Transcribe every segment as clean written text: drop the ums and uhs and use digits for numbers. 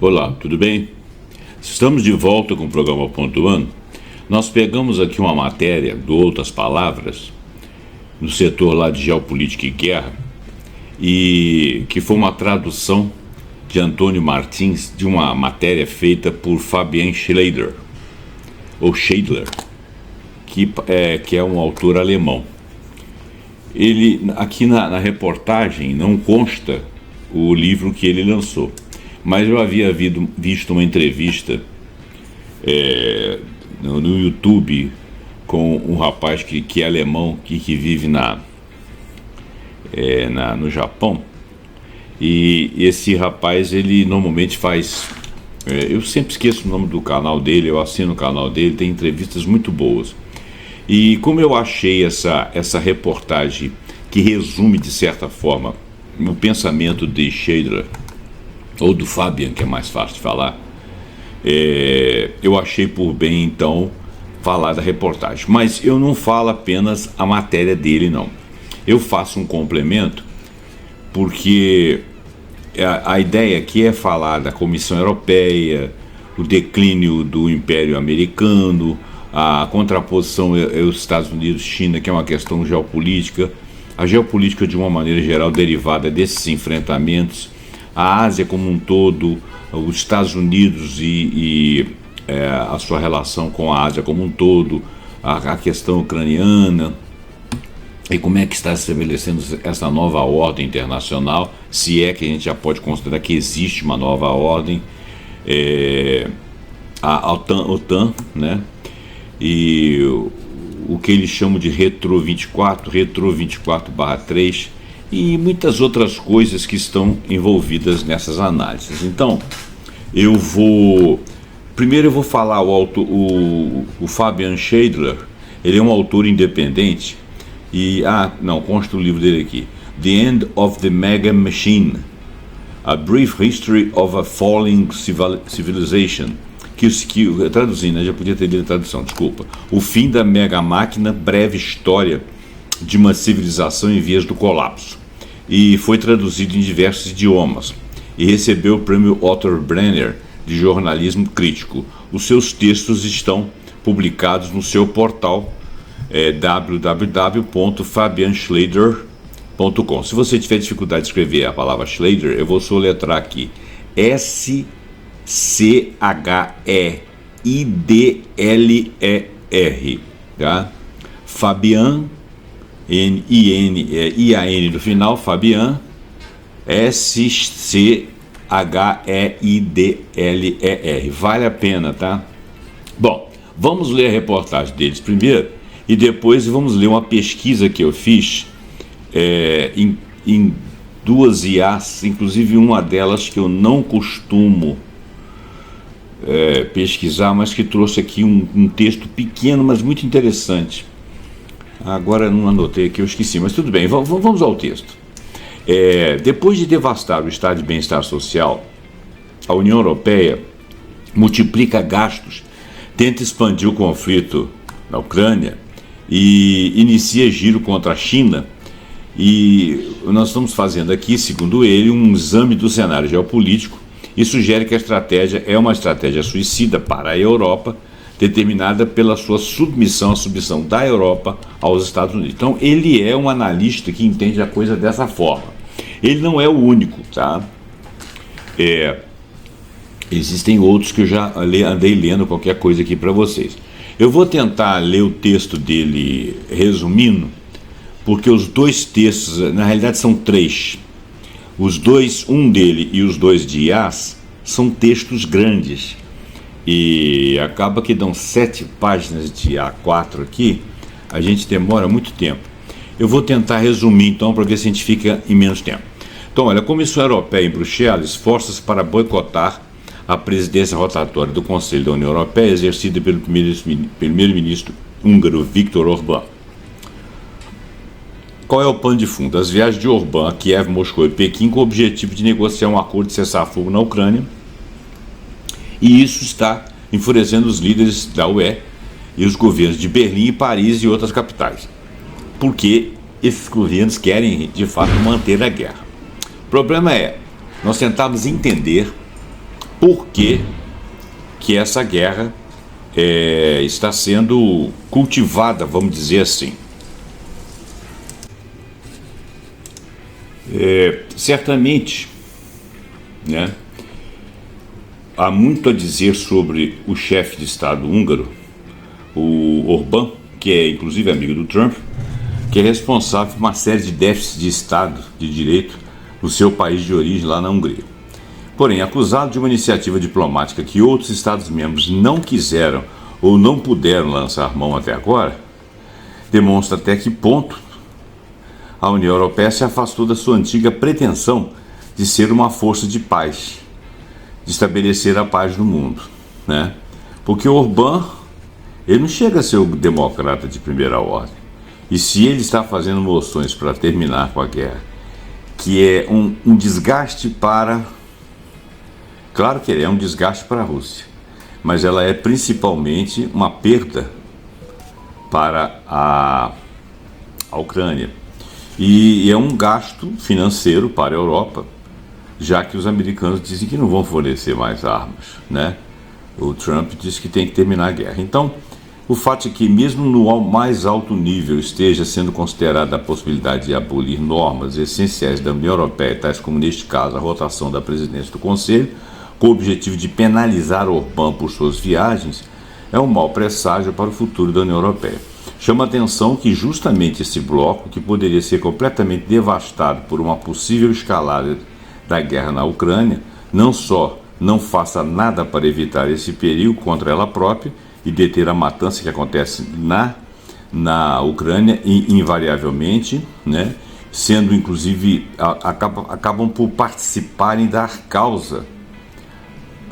Olá, tudo bem? Estamos de volta com o programa Ponto One. Nós pegamos aqui uma matéria do Outras Palavras, no setor lá de Geopolítica e Guerra, e que foi uma tradução de Antônio Martins de uma matéria feita por Fabian Schleider, ou Scheidler, que é um autor alemão. Ele, aqui na reportagem, não consta o livro que ele lançou, mas eu havia visto uma entrevista no YouTube com um rapaz que é alemão, que vive no Japão, e esse rapaz, ele normalmente faz... eu sempre esqueço o nome do canal dele, eu assino o canal dele, tem entrevistas muito boas. E como eu achei essa reportagem que resume, de certa forma, o pensamento de Scheidler, ou do Fabian, que é mais fácil de falar, eu achei por bem, então, falar da reportagem. Mas eu não falo apenas a matéria dele, não. Eu faço um complemento, porque a ideia aqui é falar da Comissão Europeia, o declínio do Império Americano, a contraposição aos Estados Unidos-China, que é uma questão geopolítica, a geopolítica de uma maneira geral derivada desses enfrentamentos, a Ásia como um todo, os Estados Unidos e a sua relação com a Ásia como um todo, a questão ucraniana, e como é que está se estabelecendo essa nova ordem internacional, se é que a gente já pode considerar que existe uma nova ordem, a OTAN, né? E o que eles chamam de Retro 24/3, e muitas outras coisas que estão envolvidas nessas análises. Então, primeiro eu vou falar o Fabian Scheidler. Ele é um autor independente, e consta o livro dele aqui, The End of the Mega Machine, A Brief History of a Falling Civilization, que traduzindo, já podia ter lido a tradução, desculpa, O Fim da Mega Máquina, Breve História de uma Civilização em Vias do Colapso, e foi traduzido em diversos idiomas, e recebeu o prêmio Otto Brenner de jornalismo crítico. Os seus textos estão publicados no seu portal www.fabianschleider.com. Se você tiver dificuldade de escrever a palavra Schleider, eu vou soletrar aqui: Scheider, tá? Fabian, I-A-N no final, Fabian, Scheidler. Vale a pena, tá? Bom, vamos ler a reportagem deles primeiro, e depois vamos ler uma pesquisa que eu fiz em duas IAs, inclusive uma delas que eu não costumo pesquisar, mas que trouxe aqui um texto pequeno, mas muito interessante. Agora não anotei aqui, eu esqueci, mas tudo bem, vamos ao texto. Depois de devastar o estado de bem-estar social, a União Europeia multiplica gastos, tenta expandir o conflito na Ucrânia e inicia giro contra a China. E nós estamos fazendo aqui, segundo ele, um exame do cenário geopolítico e sugere que a estratégia é uma estratégia suicida para a Europa, determinada pela sua submissão da Europa aos Estados Unidos. Então, ele é um analista que entende a coisa dessa forma. Ele não é o único, tá? Existem outros que eu já andei lendo qualquer coisa aqui para vocês. Eu vou tentar ler o texto dele resumindo, porque os dois textos, na realidade são três. Um dele e os dois de IAS, são textos grandes. E acaba que dão 7 páginas de A4 aqui, a gente demora muito tempo. Eu vou tentar resumir então, para ver se a gente fica em menos tempo. Então, olha, a Comissão Europeia em Bruxelas esforça-se para boicotar a presidência rotatória do Conselho da União Europeia, exercida pelo primeiro-ministro húngaro Viktor Orbán. Qual é o pano de fundo? As viagens de Orbán a Kiev, Moscou e Pequim com o objetivo de negociar um acordo de cessar-fogo na Ucrânia, e isso está enfurecendo os líderes da UE e os governos de Berlim, Paris e outras capitais, porque esses governos querem, de fato, manter a guerra. O problema é, nós tentamos entender por que essa guerra está sendo cultivada, vamos dizer assim. Certamente, né, há muito a dizer sobre o chefe de Estado húngaro, o Orbán, que é inclusive amigo do Trump, que é responsável por uma série de déficits de Estado de Direito no seu país de origem, lá na Hungria. Porém, acusado de uma iniciativa diplomática que outros Estados-membros não quiseram ou não puderam lançar mão até agora, demonstra até que ponto a União Europeia se afastou da sua antiga pretensão de ser uma força de paz, de estabelecer a paz no mundo, né? Porque o Orbán, ele não chega a ser o democrata de primeira ordem. E se ele está fazendo moções para terminar com a guerra, que é um desgaste para... Claro que ele é um desgaste para a Rússia, mas ela é principalmente uma perda para a Ucrânia. E é um gasto financeiro para a Europa, já que os americanos dizem que não vão fornecer mais armas, né? O Trump disse que tem que terminar a guerra. Então, o fato é que mesmo no mais alto nível esteja sendo considerada a possibilidade de abolir normas essenciais da União Europeia, tais como neste caso a rotação da presidência do Conselho, com o objetivo de penalizar Orbán por suas viagens, é um mau presságio para o futuro da União Europeia. Chama a atenção que justamente esse bloco, que poderia ser completamente devastado por uma possível escalada da guerra na Ucrânia, não só não faça nada para evitar esse perigo contra ela própria e deter a matança que acontece na Ucrânia invariavelmente, né, sendo inclusive acabam por participarem da causa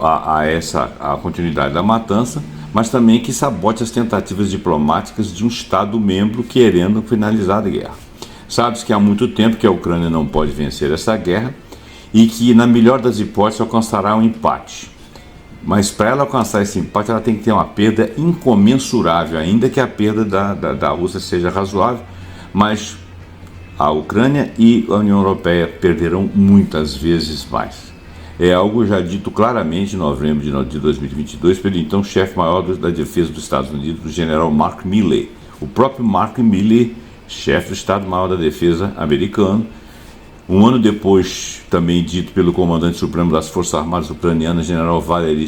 a continuidade da matança, mas também que sabote as tentativas diplomáticas de um Estado-membro querendo finalizar a guerra. Sabe-se que há muito tempo que a Ucrânia não pode vencer essa guerra e que, na melhor das hipóteses, alcançará um empate. Mas para ela alcançar esse empate, ela tem que ter uma perda incomensurável, ainda que a perda da Rússia seja razoável, mas a Ucrânia e a União Europeia perderão muitas vezes mais. É algo já dito claramente em novembro de 2022 pelo então chefe-maior da defesa dos Estados Unidos, o general Mark Milley. O próprio Mark Milley, chefe do Estado-Maior da Defesa americano, um ano depois também dito pelo comandante supremo das Forças Armadas ucranianas, general Valery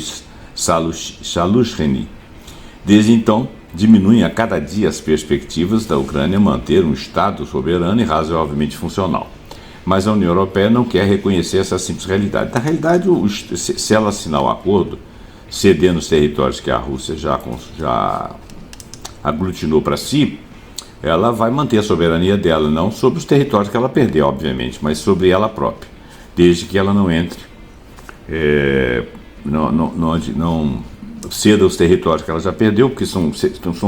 Shalushny. Desde então, diminuem a cada dia as perspectivas da Ucrânia manter um Estado soberano e razoavelmente funcional. Mas a União Europeia não quer reconhecer essa simples realidade. Na realidade, se ela assinar o acordo, cedendo os territórios que a Rússia já aglutinou para si, ela vai manter a soberania dela, não sobre os territórios que ela perdeu, obviamente, mas sobre ela própria, desde que ela não entre, não ceda os territórios que ela já perdeu, porque são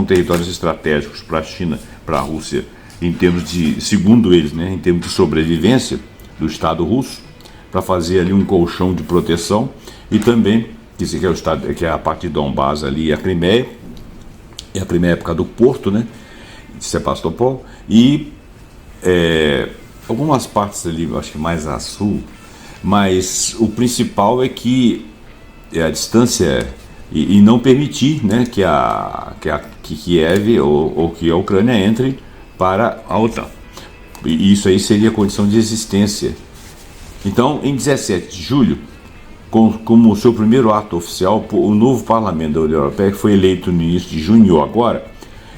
territórios estratégicos para a China, para a Rússia, em termos de, segundo eles, né, em termos de sobrevivência do Estado russo, para fazer ali um colchão de proteção, e também, que é a parte de Donbás ali, a Crimeia é por causa do porto, né, de Sebastopol, e algumas partes ali, acho que mais a sul, mas o principal é que a distância e não permitir, né, que Kiev ou que a Ucrânia entre para a OTAN. E isso aí seria a condição de existência. Então, em 17 de julho, como seu primeiro ato oficial, o novo parlamento da União Europeia, que foi eleito no início de junho agora,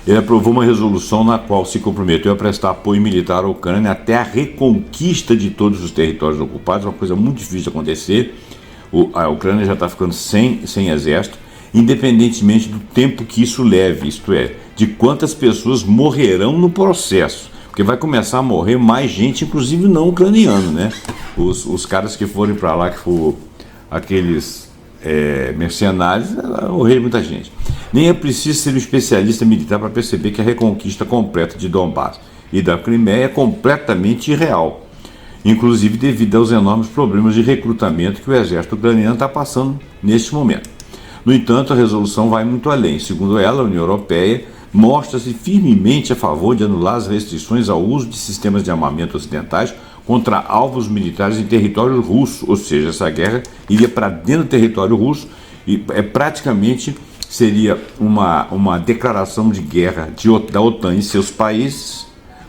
ele aprovou uma resolução na qual se comprometeu a prestar apoio militar à Ucrânia até a reconquista de todos os territórios ocupados, uma coisa muito difícil de acontecer. A Ucrânia já está ficando sem exército, independentemente do tempo que isso leve, isto é, de quantas pessoas morrerão no processo, porque vai começar a morrer mais gente, inclusive não ucraniano, né? Os caras que forem para lá, que for aqueles mercenários, vai morrer muita gente. Nem é preciso ser um especialista militar para perceber que a reconquista completa de Donbás e da Crimeia é completamente irreal, inclusive devido aos enormes problemas de recrutamento que o exército ucraniano está passando neste momento. No entanto, a resolução vai muito além. Segundo ela, a União Europeia mostra-se firmemente a favor de anular as restrições ao uso de sistemas de armamento ocidentais contra alvos militares em território russo, ou seja, essa guerra iria para dentro do território russo e praticamente seria uma declaração de guerra da OTAN e seus países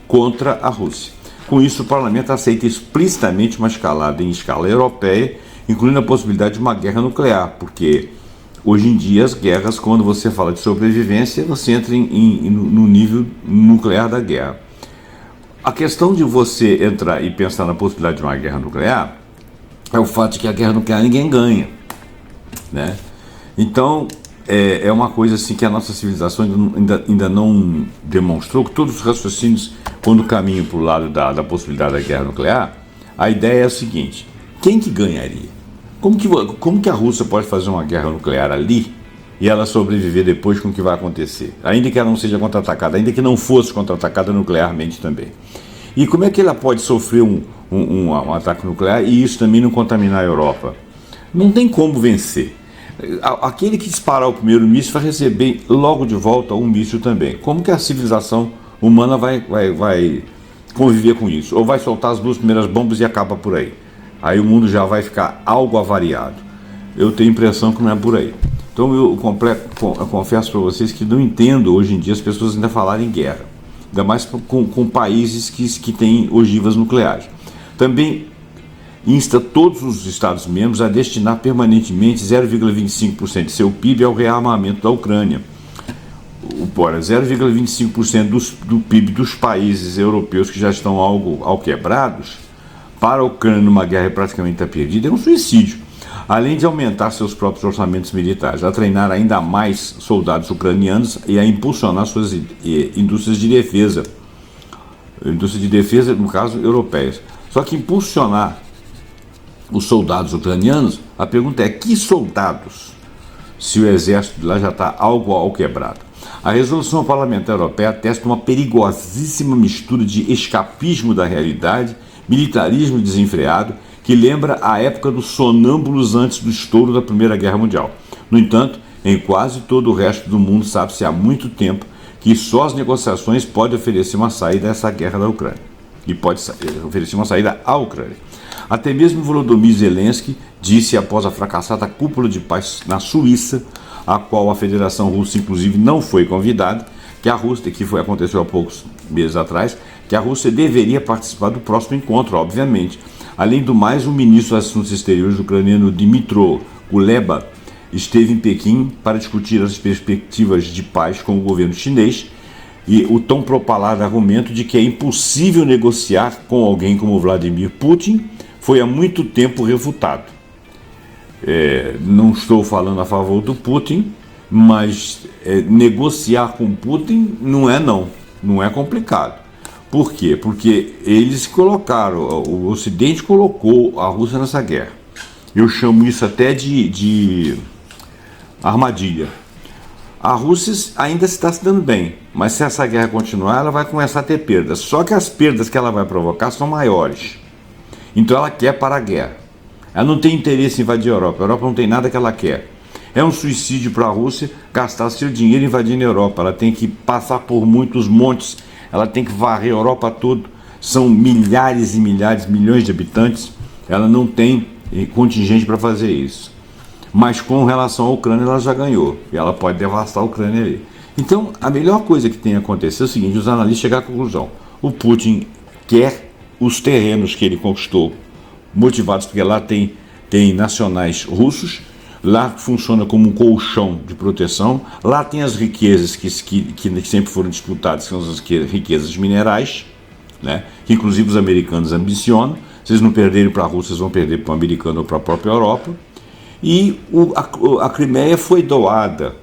contra a Rússia. Com isso, o parlamento aceita explicitamente uma escalada em escala europeia, incluindo a possibilidade de uma guerra nuclear, porque hoje em dia as guerras, quando você fala de sobrevivência, você entra no nível nuclear da guerra. A questão de você entrar e pensar na possibilidade de uma guerra nuclear é o fato de que a guerra nuclear ninguém ganha, né? Então, é uma coisa assim que a nossa civilização ainda não demonstrou, que todos os raciocínios, quando caminham para o lado da possibilidade da guerra nuclear, a ideia é a seguinte: quem que ganharia? Como que a Rússia pode fazer uma guerra nuclear ali e ela sobreviver depois com o que vai acontecer? Ainda que ela não seja contra-atacada, ainda que não fosse contra-atacada nuclearmente também. E como é que ela pode sofrer um ataque nuclear e isso também não contaminar a Europa? Não tem como vencer. Aquele que disparar o primeiro míssil vai receber logo de volta um míssil também. Como que a civilização humana vai conviver com isso? Ou vai soltar as duas primeiras bombas e acaba por aí? Aí o mundo já vai ficar algo avariado. Eu tenho a impressão que não é por aí. Então eu confesso para vocês que não entendo hoje em dia as pessoas ainda falarem em guerra. Ainda mais com países que têm ogivas nucleares. Também insta todos os Estados-membros a destinar permanentemente 0,25% de seu PIB ao rearmamento da Ucrânia. 0,25% do PIB dos países europeus que já estão algo quebrados, para a Ucrânia numa guerra praticamente perdida, é um suicídio. Além de aumentar seus próprios orçamentos militares, a treinar ainda mais soldados ucranianos e a impulsionar suas indústrias de defesa. Indústrias de defesa, no caso, europeias. Só que impulsionar os soldados ucranianos, a pergunta é: que soldados? Se o exército lá já está algo quebrado. A resolução parlamentar europeia atesta uma perigosíssima mistura de escapismo da realidade, militarismo desenfreado, que lembra a época dos sonâmbulos antes do estouro da Primeira Guerra Mundial. No entanto, em quase todo o resto do mundo sabe-se há muito tempo que só as negociações podem oferecer uma saída a essa guerra da Ucrânia. E pode oferecer uma saída à Ucrânia. Até mesmo Volodymyr Zelensky disse após a fracassada cúpula de paz na Suíça, a qual a Federação Russa inclusive não foi convidada, que a Rússia, aconteceu há poucos meses atrás, que a Rússia deveria participar do próximo encontro, obviamente. Além do mais, o ministro dos Assuntos Exteriores ucraniano Dmytro Kuleba esteve em Pequim para discutir as perspectivas de paz com o governo chinês e o tão propalado argumento de que é impossível negociar com alguém como Vladimir Putin foi há muito tempo refutado. Não estou falando a favor do Putin, mas negociar com Putin não é complicado. Por quê? Porque eles colocaram, o Ocidente colocou a Rússia nessa guerra. Eu chamo isso até de armadilha. A Rússia ainda está se dando bem, mas se essa guerra continuar, ela vai começar a ter perdas. Só que as perdas que ela vai provocar são maiores. Então ela quer parar a guerra. Ela não tem interesse em invadir a Europa. A Europa não tem nada que ela quer. É um suicídio para a Rússia gastar seu dinheiro invadindo a Europa. Ela tem que passar por muitos montes. Ela tem que varrer a Europa toda. São milhares e milhares, milhões de habitantes. Ela não tem contingente para fazer isso. Mas com relação à Ucrânia, ela já ganhou. E ela pode devastar a Ucrânia ali. Então, a melhor coisa que tem acontecido é o seguinte: os analistas chegaram à conclusão. O Putin quer os terrenos que ele conquistou, motivados porque lá tem nacionais russos, lá funciona como um colchão de proteção, lá tem as riquezas que sempre foram disputadas, que são as riquezas minerais, né, que inclusive os americanos ambicionam. Se eles não perderem para a Rússia, eles vão perder para o americano ou para a própria Europa. E a Crimeia foi doada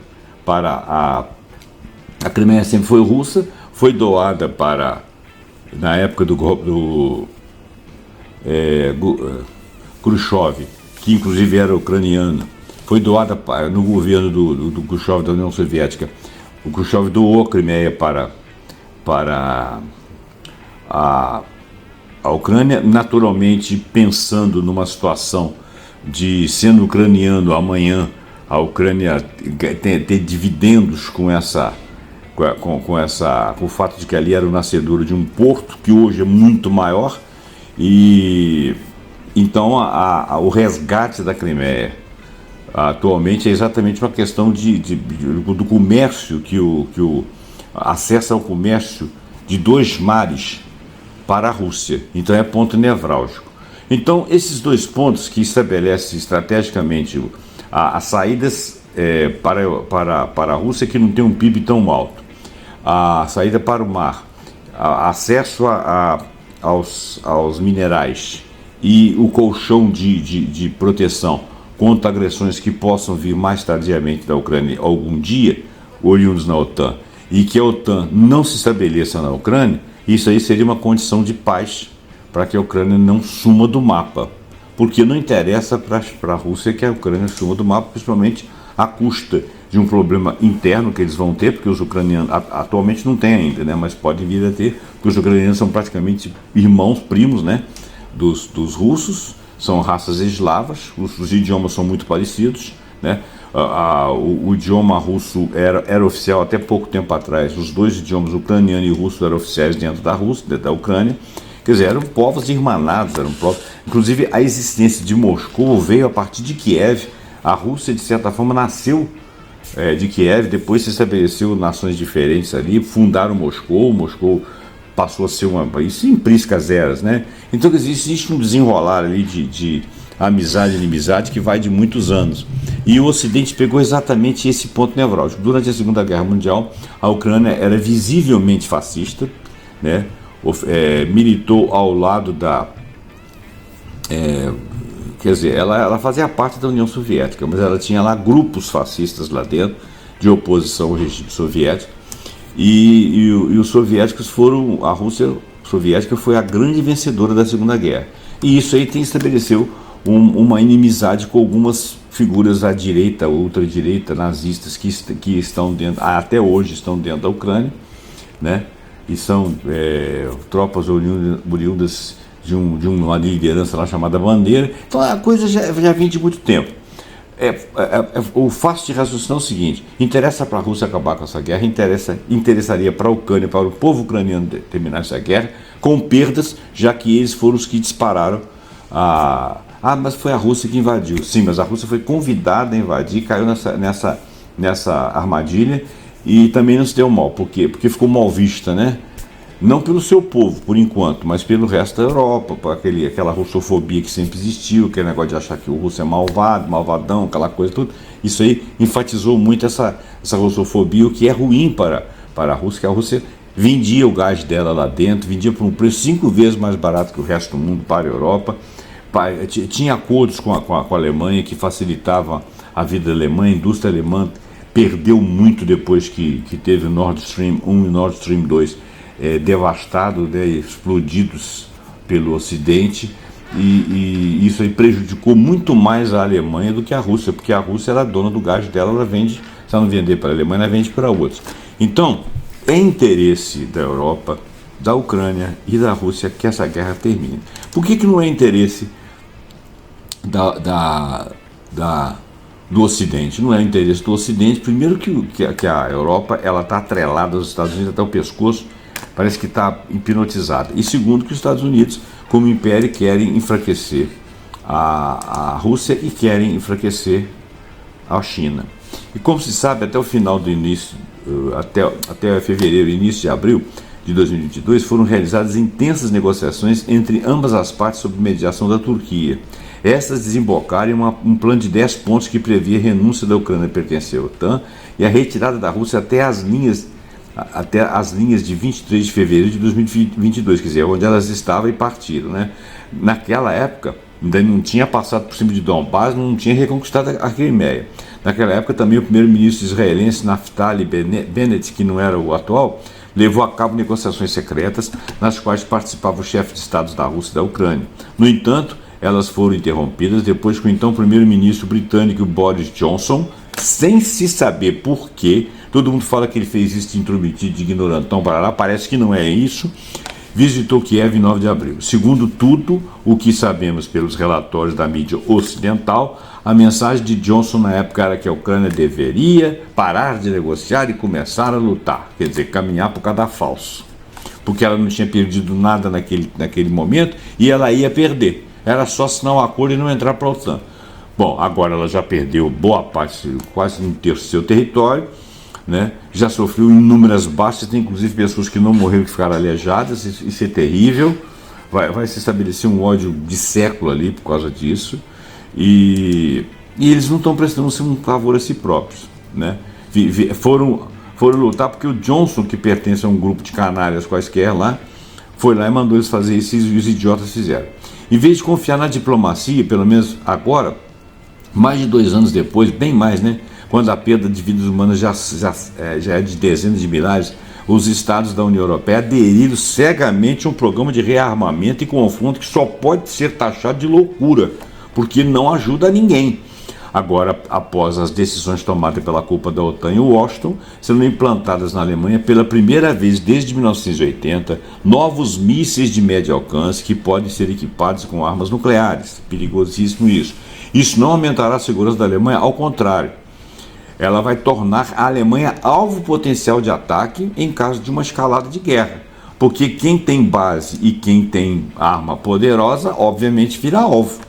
para a Crimeia sempre foi russa, foi doada para, na época do Khrushchev, que inclusive era ucraniano, foi doada no governo do Khrushchev da União Soviética. O Khrushchev doou a Crimeia para a Ucrânia, naturalmente pensando numa situação de, sendo ucraniano, amanhã a Ucrânia ter dividendos com essa com o fato de que ali era o nascedouro de um porto que hoje é muito maior, e então o resgate da Crimeia atualmente é exatamente uma questão do comércio, acesso ao comércio de dois mares para a Rússia. Então é ponto nevrálgico. Então esses dois pontos que estabelecem estrategicamente as saídas para a Rússia, que não tem um PIB tão alto, a saída para o mar, acesso aos minerais e o colchão de proteção contra agressões que possam vir mais tardiamente da Ucrânia algum dia, oriundos na OTAN, e que a OTAN não se estabeleça na Ucrânia, isso aí seria uma condição de paz para que a Ucrânia não suma do mapa. Porque não interessa para a Rússia que a Ucrânia suma do mapa, principalmente à custa de um problema interno que eles vão ter, porque os ucranianos atualmente não têm ainda, né, mas podem vir a ter, porque os ucranianos são praticamente irmãos, primos, né, dos russos, são raças eslavas, os idiomas são muito parecidos, né. O idioma russo era oficial até pouco tempo atrás. Os dois idiomas, ucraniano e russo, eram oficiais dentro da Rússia, da Ucrânia. Quer dizer, eram povos irmanados, inclusive a existência de Moscou veio a partir de Kiev. A Rússia, de certa forma, nasceu de Kiev, depois se estabeleceu nações diferentes ali, fundaram Moscou passou a ser isso em priscas eras, né? Então existe um desenrolar ali de amizade e inimizade que vai de muitos anos. E o Ocidente pegou exatamente esse ponto nevrálgico. Durante a Segunda Guerra Mundial, a Ucrânia era visivelmente fascista, né? Militou ao lado quer dizer, ela fazia parte da União Soviética, mas ela tinha lá grupos fascistas lá dentro, de oposição ao regime soviético, e os soviéticos a Rússia soviética foi a grande vencedora da Segunda Guerra. E isso aí estabeleceu uma inimizade com algumas figuras à direita, ultradireita, nazistas, que estão dentro, até hoje estão dentro da Ucrânia, né? E são tropas oriundas de uma liderança lá chamada Bandeira. Então a coisa já vem de muito tempo. O fácil de raciocinar é o seguinte: interessa para a Rússia acabar com essa guerra, interessaria para a Ucrânia, para o povo ucraniano terminar essa guerra, com perdas, já que eles foram os que dispararam mas foi a Rússia que invadiu. Sim, mas a Rússia foi convidada a invadir, caiu nessa armadilha e também não se deu mal. Por quê? Porque ficou mal vista, né? Não pelo seu povo, por enquanto, mas pelo resto da Europa, por aquela russofobia que sempre existiu, aquele negócio de achar que o russo é malvado, malvadão, aquela coisa tudo. Isso aí enfatizou muito essa russofobia, o que é ruim para a Rússia, que a Rússia vendia o gás dela lá dentro, vendia por um preço 5 vezes mais barato que o resto do mundo para a Europa. Tinha acordos com a Alemanha que facilitavam a vida alemã. A indústria alemã perdeu muito depois que teve o Nord Stream 1 e Nord Stream 2 devastados, né, explodidos pelo Ocidente, e isso aí prejudicou muito mais a Alemanha do que a Rússia, porque a Rússia era dona do gás dela, ela vende, se ela não vender para a Alemanha, ela vende para outros. Então, é interesse da Europa, da Ucrânia e da Rússia que essa guerra termine. Por que não é interesse do Ocidente? Não é interesse do Ocidente, primeiro que a Europa está atrelada aos Estados Unidos até o pescoço, parece que está hipnotizada. E segundo, que os Estados Unidos, como império, querem enfraquecer a Rússia e querem enfraquecer a China. E como se sabe, até o final do início, até fevereiro, início de abril de 2022, foram realizadas intensas negociações entre ambas as partes sob mediação da Turquia. Estas desembocaram em um plano de 10 pontos que previa a renúncia da Ucrânia a pertencer à OTAN e a retirada da Rússia até as linhas de 23 de fevereiro de 2022, quer dizer, onde elas estavam e partiram, né? Naquela época, ainda não tinha passado por cima de Donbass, não tinha reconquistado a Crimeia. Naquela época também o primeiro-ministro israelense Naftali Bennett, que não era o atual, levou a cabo negociações secretas nas quais participavam os chefes de estados da Rússia e da Ucrânia. No entanto, elas foram interrompidas depois que o então primeiro-ministro britânico Boris Johnson, sem se saber por quê, todo mundo fala que ele fez isso de intrometido, de ignorantão, parece que não é isso, visitou Kiev em 9 de abril. Segundo tudo o que sabemos pelos relatórios da mídia ocidental, a mensagem de Johnson na época era que a Ucrânia deveria parar de negociar e começar a lutar, quer dizer, caminhar por cada falso, porque ela não tinha perdido nada naquele momento e ela ia perder. Era só assinar um acordo e não entrar para a OTAN. Bom, agora ela já perdeu boa parte, quase um terço do seu território, né? Já sofreu inúmeras baixas, tem inclusive pessoas que não morreram, que ficaram aleijadas, isso é terrível. Vai se estabelecer um ódio de século ali por causa disso, e eles não estão prestando um favor a si próprios, né? Foram lutar porque o Johnson, que pertence a um grupo de canalhas quaisquer lá, foi lá e mandou eles fazer isso, e os idiotas fizeram. Em vez de confiar na diplomacia, pelo menos agora, mais de 2 anos depois, bem mais, né? Quando a perda de vidas humanas já é de dezenas de milhares, os estados da União Europeia aderiram cegamente a um programa de rearmamento e confronto que só pode ser taxado de loucura, porque não ajuda ninguém. Agora, após as decisões tomadas pela cúpula da OTAN em Washington, serão implantadas na Alemanha pela primeira vez desde 1980 novos mísseis de médio alcance que podem ser equipados com armas nucleares. Perigosíssimo isso. Isso não aumentará a segurança da Alemanha, ao contrário. Ela vai tornar a Alemanha alvo potencial de ataque em caso de uma escalada de guerra. Porque quem tem base e quem tem arma poderosa, obviamente, vira alvo.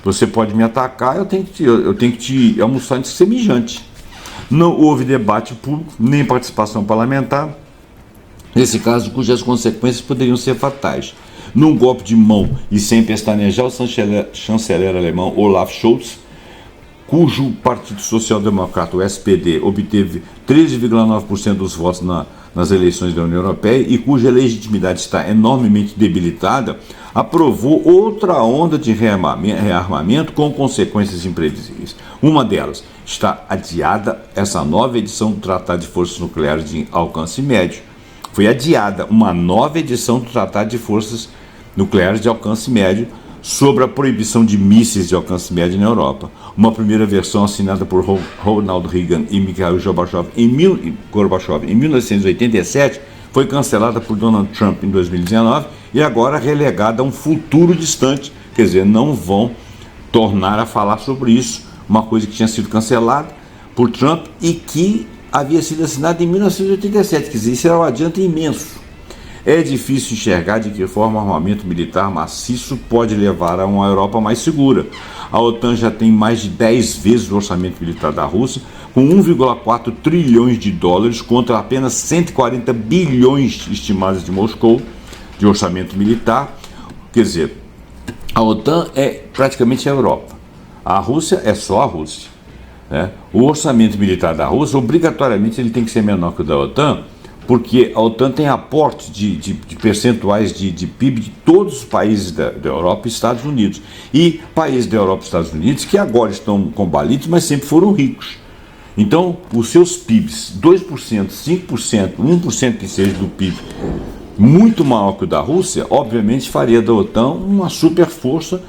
Você pode me atacar, eu tenho que te almoçar antes de ser mijante. Não houve debate público, nem participação parlamentar, nesse caso, cujas consequências poderiam ser fatais. Num golpe de mão e sem pestanejar, o chanceler alemão Olaf Scholz, cujo Partido Social Democrata, o SPD, obteve 13,9% dos votos nas eleições da União Europeia e cuja legitimidade está enormemente debilitada, aprovou outra onda de rearmamento com consequências imprevisíveis. Uma delas, está adiada essa nova edição do Tratado de Forças Nucleares de Alcance Médio. Foi adiada uma nova edição do Tratado de Forças Nucleares de Alcance Médio sobre a proibição de mísseis de alcance médio na Europa. Uma primeira versão assinada por Ronald Reagan e Mikhail Gorbachev em 1987 foi cancelada por Donald Trump em 2019 e agora relegada a um futuro distante. Quer dizer, não vão tornar a falar sobre isso, uma coisa que tinha sido cancelada por Trump e que havia sido assinada em 1987. Quer dizer, isso era um adianto imenso. É difícil enxergar de que forma o armamento militar maciço pode levar a uma Europa mais segura. A OTAN já tem mais de 10 vezes o orçamento militar da Rússia, com 1,4 trilhões de dólares contra apenas 140 bilhões estimados de Moscou de orçamento militar. Quer dizer, a OTAN é praticamente a Europa. A Rússia é só a Rússia, né? O orçamento militar da Rússia, obrigatoriamente, ele tem que ser menor que o da OTAN, porque a OTAN tem aporte de percentuais de PIB de todos os países da Europa e Estados Unidos. E países da Europa e Estados Unidos que agora estão combalidos, mas sempre foram ricos. Então, os seus PIBs, 2%, 5%, 1% que seja do PIB, muito maior que o da Rússia, obviamente faria da OTAN uma super força,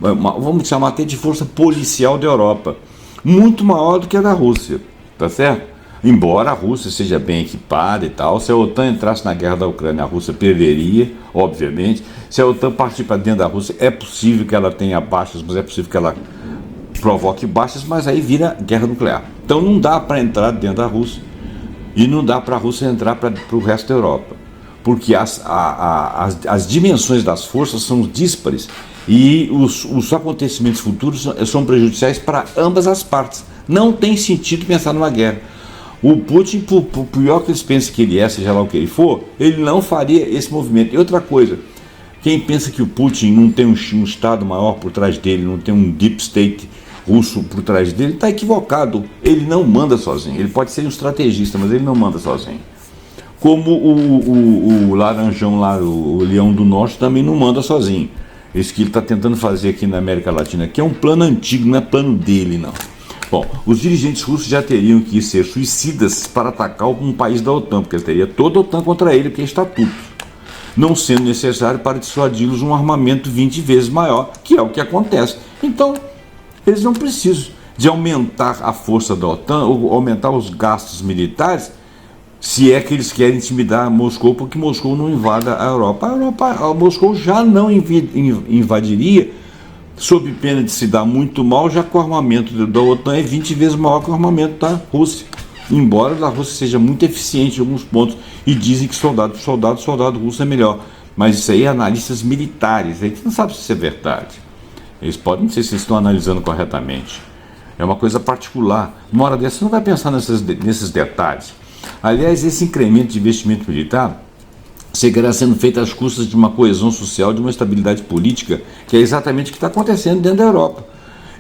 vamos chamar até de força policial da Europa, muito maior do que a da Rússia, tá certo? Embora a Rússia seja bem equipada e tal, se a OTAN entrasse na guerra da Ucrânia, a Rússia perderia, obviamente. Se a OTAN partir para dentro da Rússia, é possível que ela tenha baixas, mas é possível que ela provoque baixas, mas aí vira guerra nuclear. Então não dá para entrar dentro da Rússia e não dá para a Rússia entrar para o resto da Europa, porque as dimensões das forças são díspares e os acontecimentos futuros são prejudiciais para ambas as partes. Não tem sentido pensar numa guerra. O Putin, por pior que eles pensem que ele é, seja lá o que ele for, ele não faria esse movimento. E outra coisa, quem pensa que o Putin não tem um Estado maior por trás dele, não tem um deep state russo por trás dele, está equivocado. Ele não manda sozinho. Ele pode ser um estrategista, mas ele não manda sozinho. Como o Laranjão lá, o Leão do Norte, também não manda sozinho. Isso que ele está tentando fazer aqui na América Latina, que é um plano antigo, não é plano dele, não. Bom, os dirigentes russos já teriam que ser suicidas para atacar um país da OTAN, porque ele teria toda a OTAN contra ele, porque é estatuto, não sendo necessário para dissuadi-los um armamento 20 vezes maior, que é o que acontece. Então, eles não precisam de aumentar a força da OTAN ou aumentar os gastos militares Se é que eles querem intimidar Moscou, porque Moscou não invada a Europa. A Moscou já não invadiria, sob pena de se dar muito mal, já que o armamento da OTAN é 20 vezes maior que o armamento da Rússia. Embora a Rússia seja muito eficiente em alguns pontos, e dizem que soldado russo é melhor. Mas isso aí é analistas militares, a gente não sabe se isso é verdade. Eles podem dizer se estão analisando corretamente. É uma coisa particular. Uma hora dessa você não vai pensar nesses detalhes. Aliás, esse incremento de investimento militar seguirá sendo feito às custas de uma coesão social, de uma estabilidade política, que é exatamente o que está acontecendo dentro da Europa.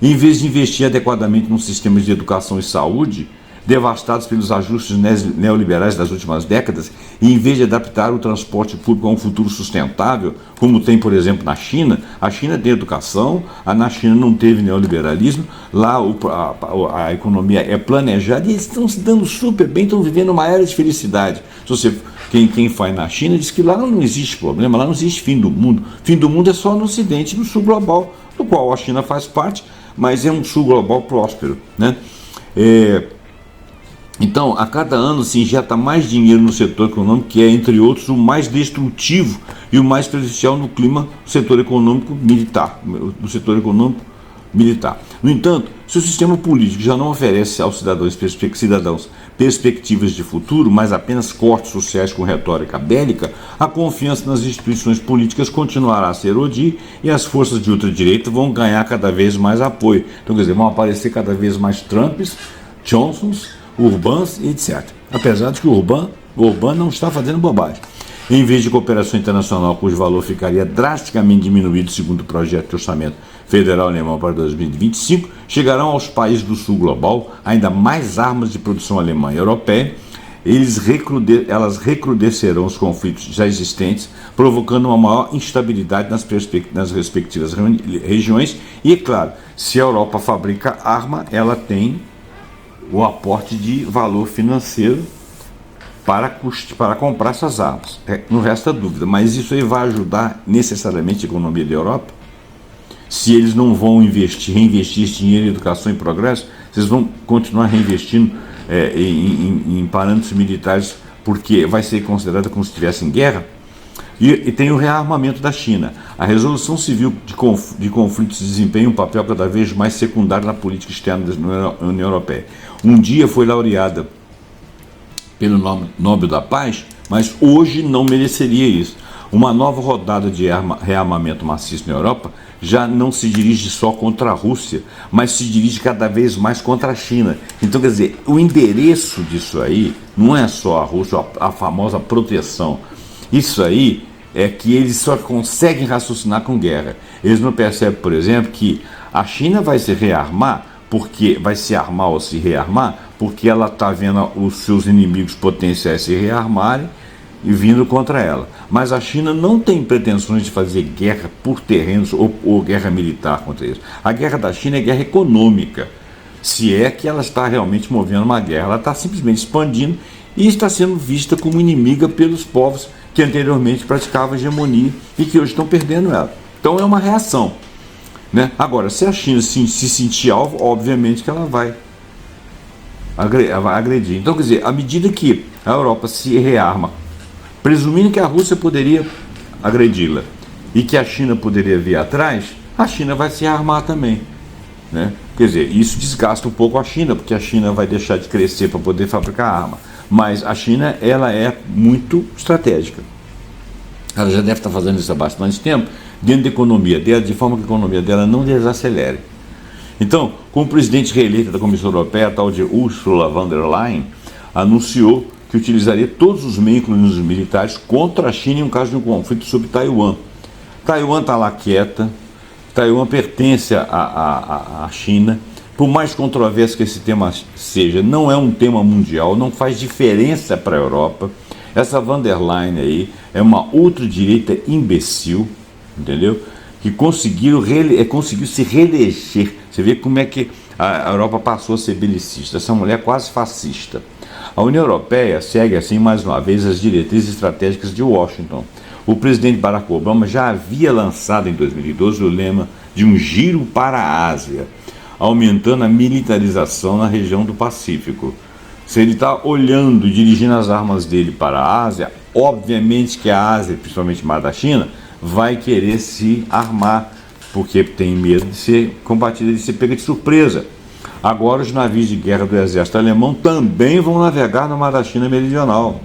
Em vez de investir adequadamente nos sistemas de educação e saúde, devastados pelos ajustes neoliberais das últimas décadas, e em vez de adaptar o transporte público a um futuro sustentável, como tem, por exemplo, na China. A China tem educação, na China não teve neoliberalismo, lá a economia é planejada e eles estão se dando super bem, estão vivendo uma era de felicidade. Se você, quem vai na China diz que lá não existe problema, lá não existe fim do mundo. Fim do mundo é só no Ocidente, no Sul global, do qual a China faz parte, mas é um Sul global próspero, né? Então, a cada ano se injeta mais dinheiro no setor econômico, que é, entre outros, o mais destrutivo e o mais prejudicial no clima do setor econômico militar. No entanto, se o sistema político já não oferece aos cidadãos perspectivas de futuro, mas apenas cortes sociais com retórica bélica, a confiança nas instituições políticas continuará a se erodir e as forças de ultradireita vão ganhar cada vez mais apoio. Então, quer dizer, vão aparecer cada vez mais Trumps, Johnsons, Urbans e etc. Apesar de que o Urban não está fazendo bobagem. Em vez de cooperação internacional, cujo valor ficaria drasticamente diminuído segundo o projeto de orçamento federal alemão para 2025, chegarão aos países do sul global ainda mais armas de produção alemã e europeia. Elas recrudescerão os conflitos já existentes, provocando uma maior instabilidade nas respectivas regiões. E, é claro, se a Europa fabrica arma, ela tem o aporte de valor financeiro para comprar essas armas. Não resta dúvida, mas isso aí vai ajudar necessariamente a economia da Europa? Se eles não vão reinvestir esse dinheiro em educação e progresso, vocês vão continuar reinvestindo em parâmetros militares, porque vai ser considerado como se estivesse em guerra? E tem o rearmamento da China. A resolução civil de conflitos desempenha um papel cada vez mais secundário na política externa da União Europeia. Um dia foi laureada pelo Nobel da Paz, mas hoje não mereceria isso. Uma nova rodada de rearmamento maciço na Europa já não se dirige só contra a Rússia, mas se dirige cada vez mais contra a China. Então, quer dizer, o endereço disso aí não é só a Rússia, a famosa proteção. Isso aí é que eles só conseguem raciocinar com guerra. Eles não percebem, por exemplo, que a China vai se rearmar, porque vai se armar ou se rearmar, porque ela está vendo os seus inimigos potenciais se rearmarem e vindo contra ela. Mas a China não tem pretensões de fazer guerra por terrenos ou guerra militar contra eles. A guerra da China é guerra econômica, se é que ela está realmente movendo uma guerra. Ela está simplesmente expandindo e está sendo vista como inimiga pelos povos que anteriormente praticavam hegemonia e que hoje estão perdendo ela. Então é uma reação, né? Agora, se a China se sentir alvo, obviamente que ela vai agredir. Então, quer dizer, à medida que a Europa se rearma, presumindo que a Rússia poderia agredi-la e que a China poderia vir atrás, a China vai se rearmar também, né? Quer dizer, isso desgasta um pouco a China, porque a China vai deixar de crescer para poder fabricar arma. Mas a China, ela é muito estratégica. Ela já deve estar fazendo isso há bastante tempo, dentro da economia dela, de forma que a economia dela não desacelere. Então, como presidente reeleita da Comissão Europeia, a tal de Ursula von der Leyen anunciou que utilizaria todos os meios, incluindo os militares, contra a China em um caso de um conflito sobre Taiwan. Taiwan está lá quieta, Taiwan pertence à China. Por mais controverso que esse tema seja, não é um tema mundial, não faz diferença para a Europa. Essa von der Leyen aí é uma ultradireita imbecil, entendeu? Que conseguiu se reeleger. Você vê como é que a Europa passou a ser belicista. Essa mulher é quase fascista. A União Europeia segue assim, mais uma vez, as diretrizes estratégicas de Washington. O presidente Barack Obama já havia lançado em 2012 o lema de um giro para a Ásia, aumentando a militarização na região do Pacífico. Se ele está olhando, dirigindo as armas dele para a Ásia, obviamente que a Ásia, principalmente mais da China, vai querer se armar, porque tem medo de ser combatida, de ser pega de surpresa. Agora os navios de guerra do exército alemão também vão navegar no mar da China Meridional,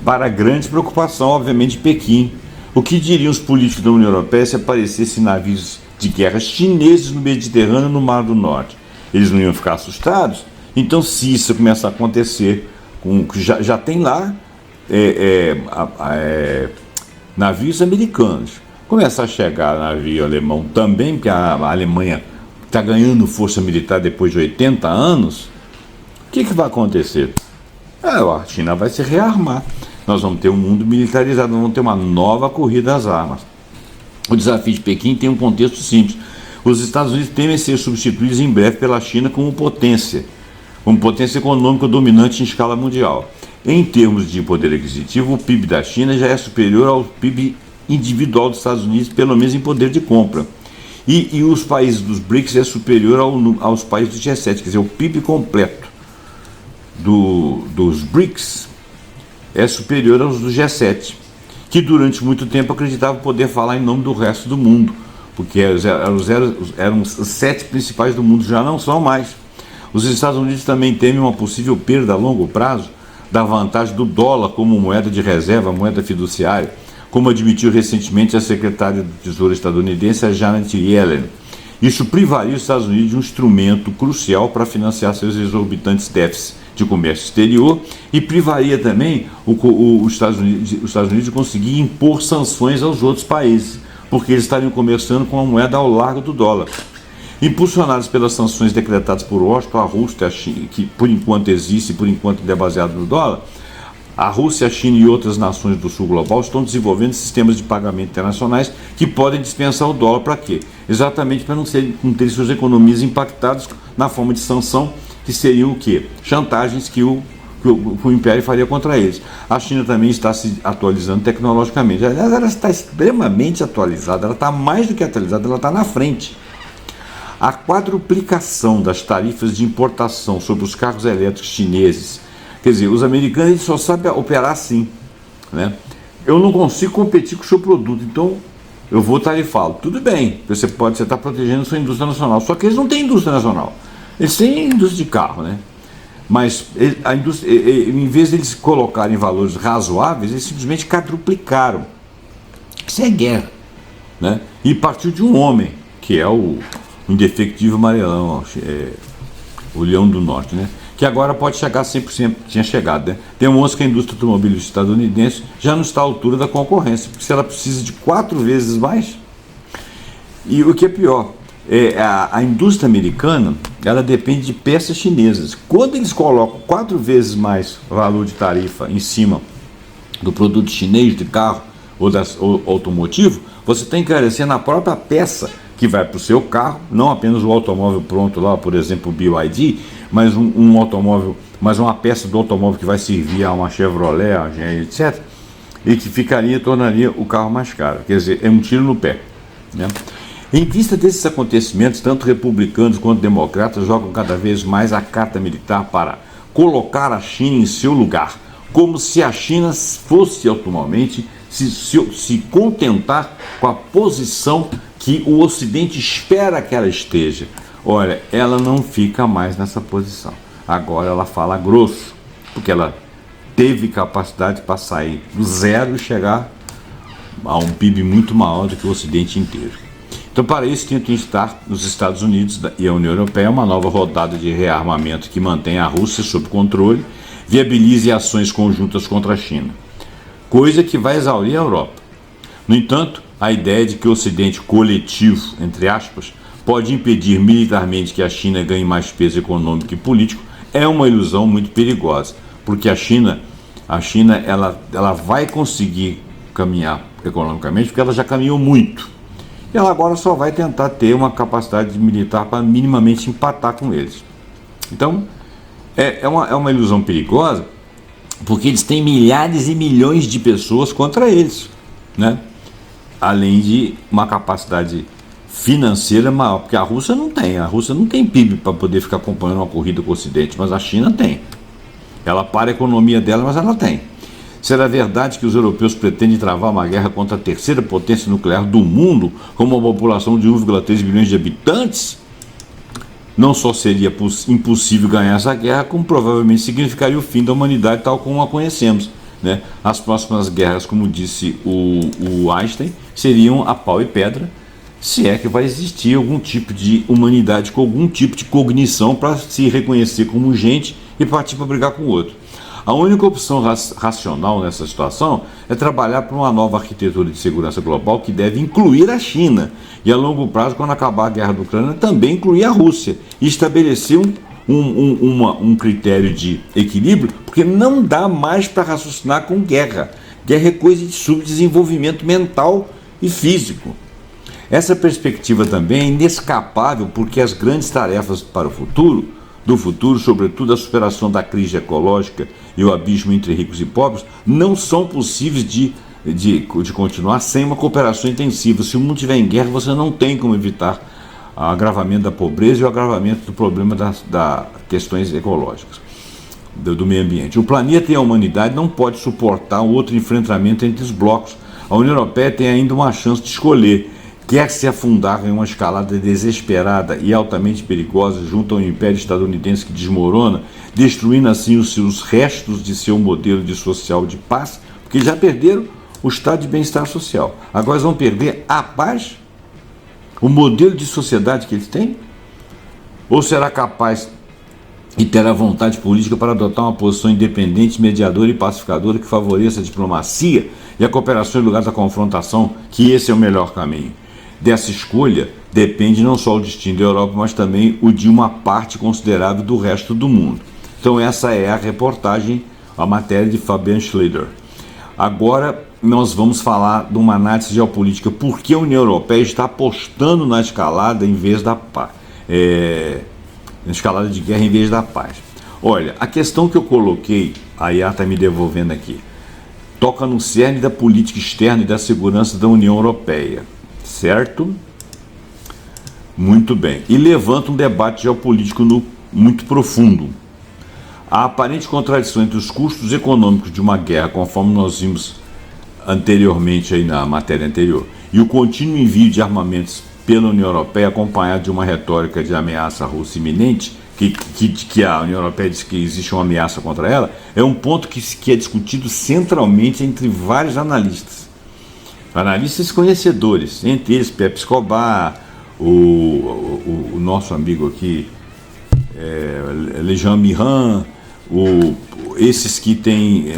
para grande preocupação, obviamente, de Pequim. O que diriam os políticos da União Europeia se aparecessem navios de guerra chineses no Mediterrâneo e no Mar do Norte? Eles não iam ficar assustados? Então, se isso começar a acontecer, já tem lá navios americanos. Começar a chegar navio alemão também, porque a Alemanha está ganhando força militar depois de 80 anos, o que vai acontecer? A China vai se rearmar. Nós vamos ter um mundo militarizado, nós vamos ter uma nova corrida às armas. O desafio de Pequim tem um contexto simples. Os Estados Unidos temem ser substituídos em breve pela China como potência econômica dominante em escala mundial. Em termos de poder aquisitivo, o PIB da China já é superior ao PIB individual dos Estados Unidos, pelo menos em poder de compra. E os países dos BRICS é superior aos países do G7, quer dizer, o PIB completo dos BRICS é superior aos do G7, que durante muito tempo acreditava poder falar em nome do resto do mundo, porque eram os 7 principais do mundo, já não são mais. Os Estados Unidos também temem uma possível perda a longo prazo da vantagem do dólar como moeda de reserva, moeda fiduciária, como admitiu recentemente a secretária do Tesouro estadunidense, a Janet Yellen. Isso privaria os Estados Unidos de um instrumento crucial para financiar seus exorbitantes déficits de comércio exterior e privaria também os Estados Unidos de conseguir impor sanções aos outros países, porque eles estariam comerciando com uma moeda ao largo do dólar. Impulsionados pelas sanções decretadas por Washington, a Rússia, a China, que por enquanto existe, por enquanto é baseado no dólar, a Rússia, a China e outras nações do sul global estão desenvolvendo sistemas de pagamento internacionais que podem dispensar o dólar para quê? Exatamente para não ter suas economias impactadas na forma de sanção, que seriam o quê? Chantagens que o Império faria contra eles. A China também está se atualizando tecnologicamente. Aliás, ela está extremamente atualizada, ela está mais do que atualizada, ela está na frente. A quadruplicação das tarifas de importação sobre os carros elétricos chineses, quer dizer, os americanos eles só sabem operar assim, né? Eu não consigo competir com o seu produto, então eu vou tarifá-lo. Tudo bem, você está protegendo a sua indústria nacional, só que eles não têm indústria nacional, eles têm indústria de carro, né? Mas a indústria, em vez de eles colocarem valores razoáveis, eles simplesmente quadruplicaram. Isso é guerra, né? E partiu de um homem, que é o indefectível Amarelão, o Leão do Norte, né? Que agora pode chegar a 100%, tinha chegado, né? Demonstra que a indústria automobilística estadunidense já não está à altura da concorrência, porque se ela precisa de 4 vezes mais, e o que é pior, a indústria americana, ela depende de peças chinesas. Quando eles colocam 4 vezes mais valor de tarifa em cima do produto chinês de carro ou automotivo, você está encarecendo a própria peça que vai para o seu carro, não apenas o automóvel pronto lá, por exemplo, o BYD, mas um automóvel, mas uma peça do automóvel que vai servir a uma Chevrolet, a GM, etc., e que tornaria o carro mais caro. Quer dizer, é um tiro no pé, né? Em vista desses acontecimentos, tanto republicanos quanto democratas jogam cada vez mais a carta militar para colocar a China em seu lugar, como se a China fosse atualmente se contentar com a posição que o Ocidente espera que ela esteja. Olha, ela não fica mais nessa posição. Agora ela fala grosso, porque ela teve capacidade para sair do zero e chegar a um PIB muito maior do que o Ocidente inteiro. Então, para isso, tentam instar nos Estados Unidos e a União Europeia uma nova rodada de rearmamento que mantenha a Rússia sob controle, viabilize ações conjuntas contra a China, coisa que vai exaurir a Europa. No entanto, a ideia de que o Ocidente coletivo, entre aspas, pode impedir militarmente que a China ganhe mais peso econômico e político é uma ilusão muito perigosa, porque a China ela vai conseguir caminhar economicamente porque ela já caminhou muito. E ela agora só vai tentar ter uma capacidade militar para minimamente empatar com eles. Então, é uma ilusão perigosa, porque eles têm milhares e milhões de pessoas contra eles, né? Além de uma capacidade financeira maior, porque a Rússia não tem PIB para poder ficar acompanhando uma corrida com o Ocidente, mas a China tem, Ela para a economia dela, mas ela tem. Será verdade que os europeus pretendem travar uma guerra contra a terceira potência nuclear do mundo, com uma população de 1,3 bilhões de habitantes? Não só seria impossível ganhar essa guerra, como provavelmente significaria o fim da humanidade tal como a conhecemos, né? As próximas guerras, como disse o Einstein, seriam a pau e pedra, se é que vai existir algum tipo de humanidade com algum tipo de cognição para se reconhecer como gente e partir para brigar com o outro. A única opção racional nessa situação é trabalhar por uma nova arquitetura de segurança global que deve incluir a China e, a longo prazo, quando acabar a guerra da Ucrânia, também incluir a Rússia e estabelecer um critério de equilíbrio, porque não dá mais para raciocinar com guerra. Guerra é coisa de subdesenvolvimento mental e físico. Essa perspectiva também é inescapável porque as grandes tarefas para o futuro, sobretudo a superação da crise ecológica e o abismo entre ricos e pobres, não são possíveis de continuar sem uma cooperação intensiva. Se o mundo estiver em guerra, você não tem como evitar o agravamento da pobreza e o agravamento do problema das questões ecológicas, do meio ambiente. O planeta e a humanidade não podem suportar outro enfrentamento entre os blocos. A União Europeia tem ainda uma chance de escolher: quer se afundar em uma escalada desesperada e altamente perigosa junto ao império estadunidense que desmorona, destruindo assim os restos de seu modelo de social de paz, porque já perderam o estado de bem-estar social. Agora eles vão perder a paz, o modelo de sociedade que eles têm? Ou será capaz e terá vontade política para adotar uma posição independente, mediadora e pacificadora que favoreça a diplomacia e a cooperação em lugar da confrontação, que esse é o melhor caminho? Dessa escolha depende não só o destino da Europa, mas também o de uma parte considerável do resto do mundo. Então essa é a reportagem, a matéria de Fabian Schleider. Agora nós vamos falar de uma análise geopolítica, por que a União Europeia está apostando na escalada em vez da paz, na escalada de guerra em vez da paz. Olha, a questão que eu coloquei, a IA está me devolvendo aqui, toca no cerne da política externa e da segurança da União Europeia. Certo? Muito bem. E levanta um debate geopolítico muito profundo. A aparente contradição entre os custos econômicos de uma guerra, conforme nós vimos anteriormente aí na matéria anterior, e o contínuo envio de armamentos pela União Europeia, acompanhado de uma retórica de ameaça russa iminente, que a União Europeia diz que existe uma ameaça contra ela, é um ponto que é discutido centralmente entre vários analistas conhecedores, entre eles Pepe Escobar, o nosso amigo aqui, Lejean Miran, esses que tem,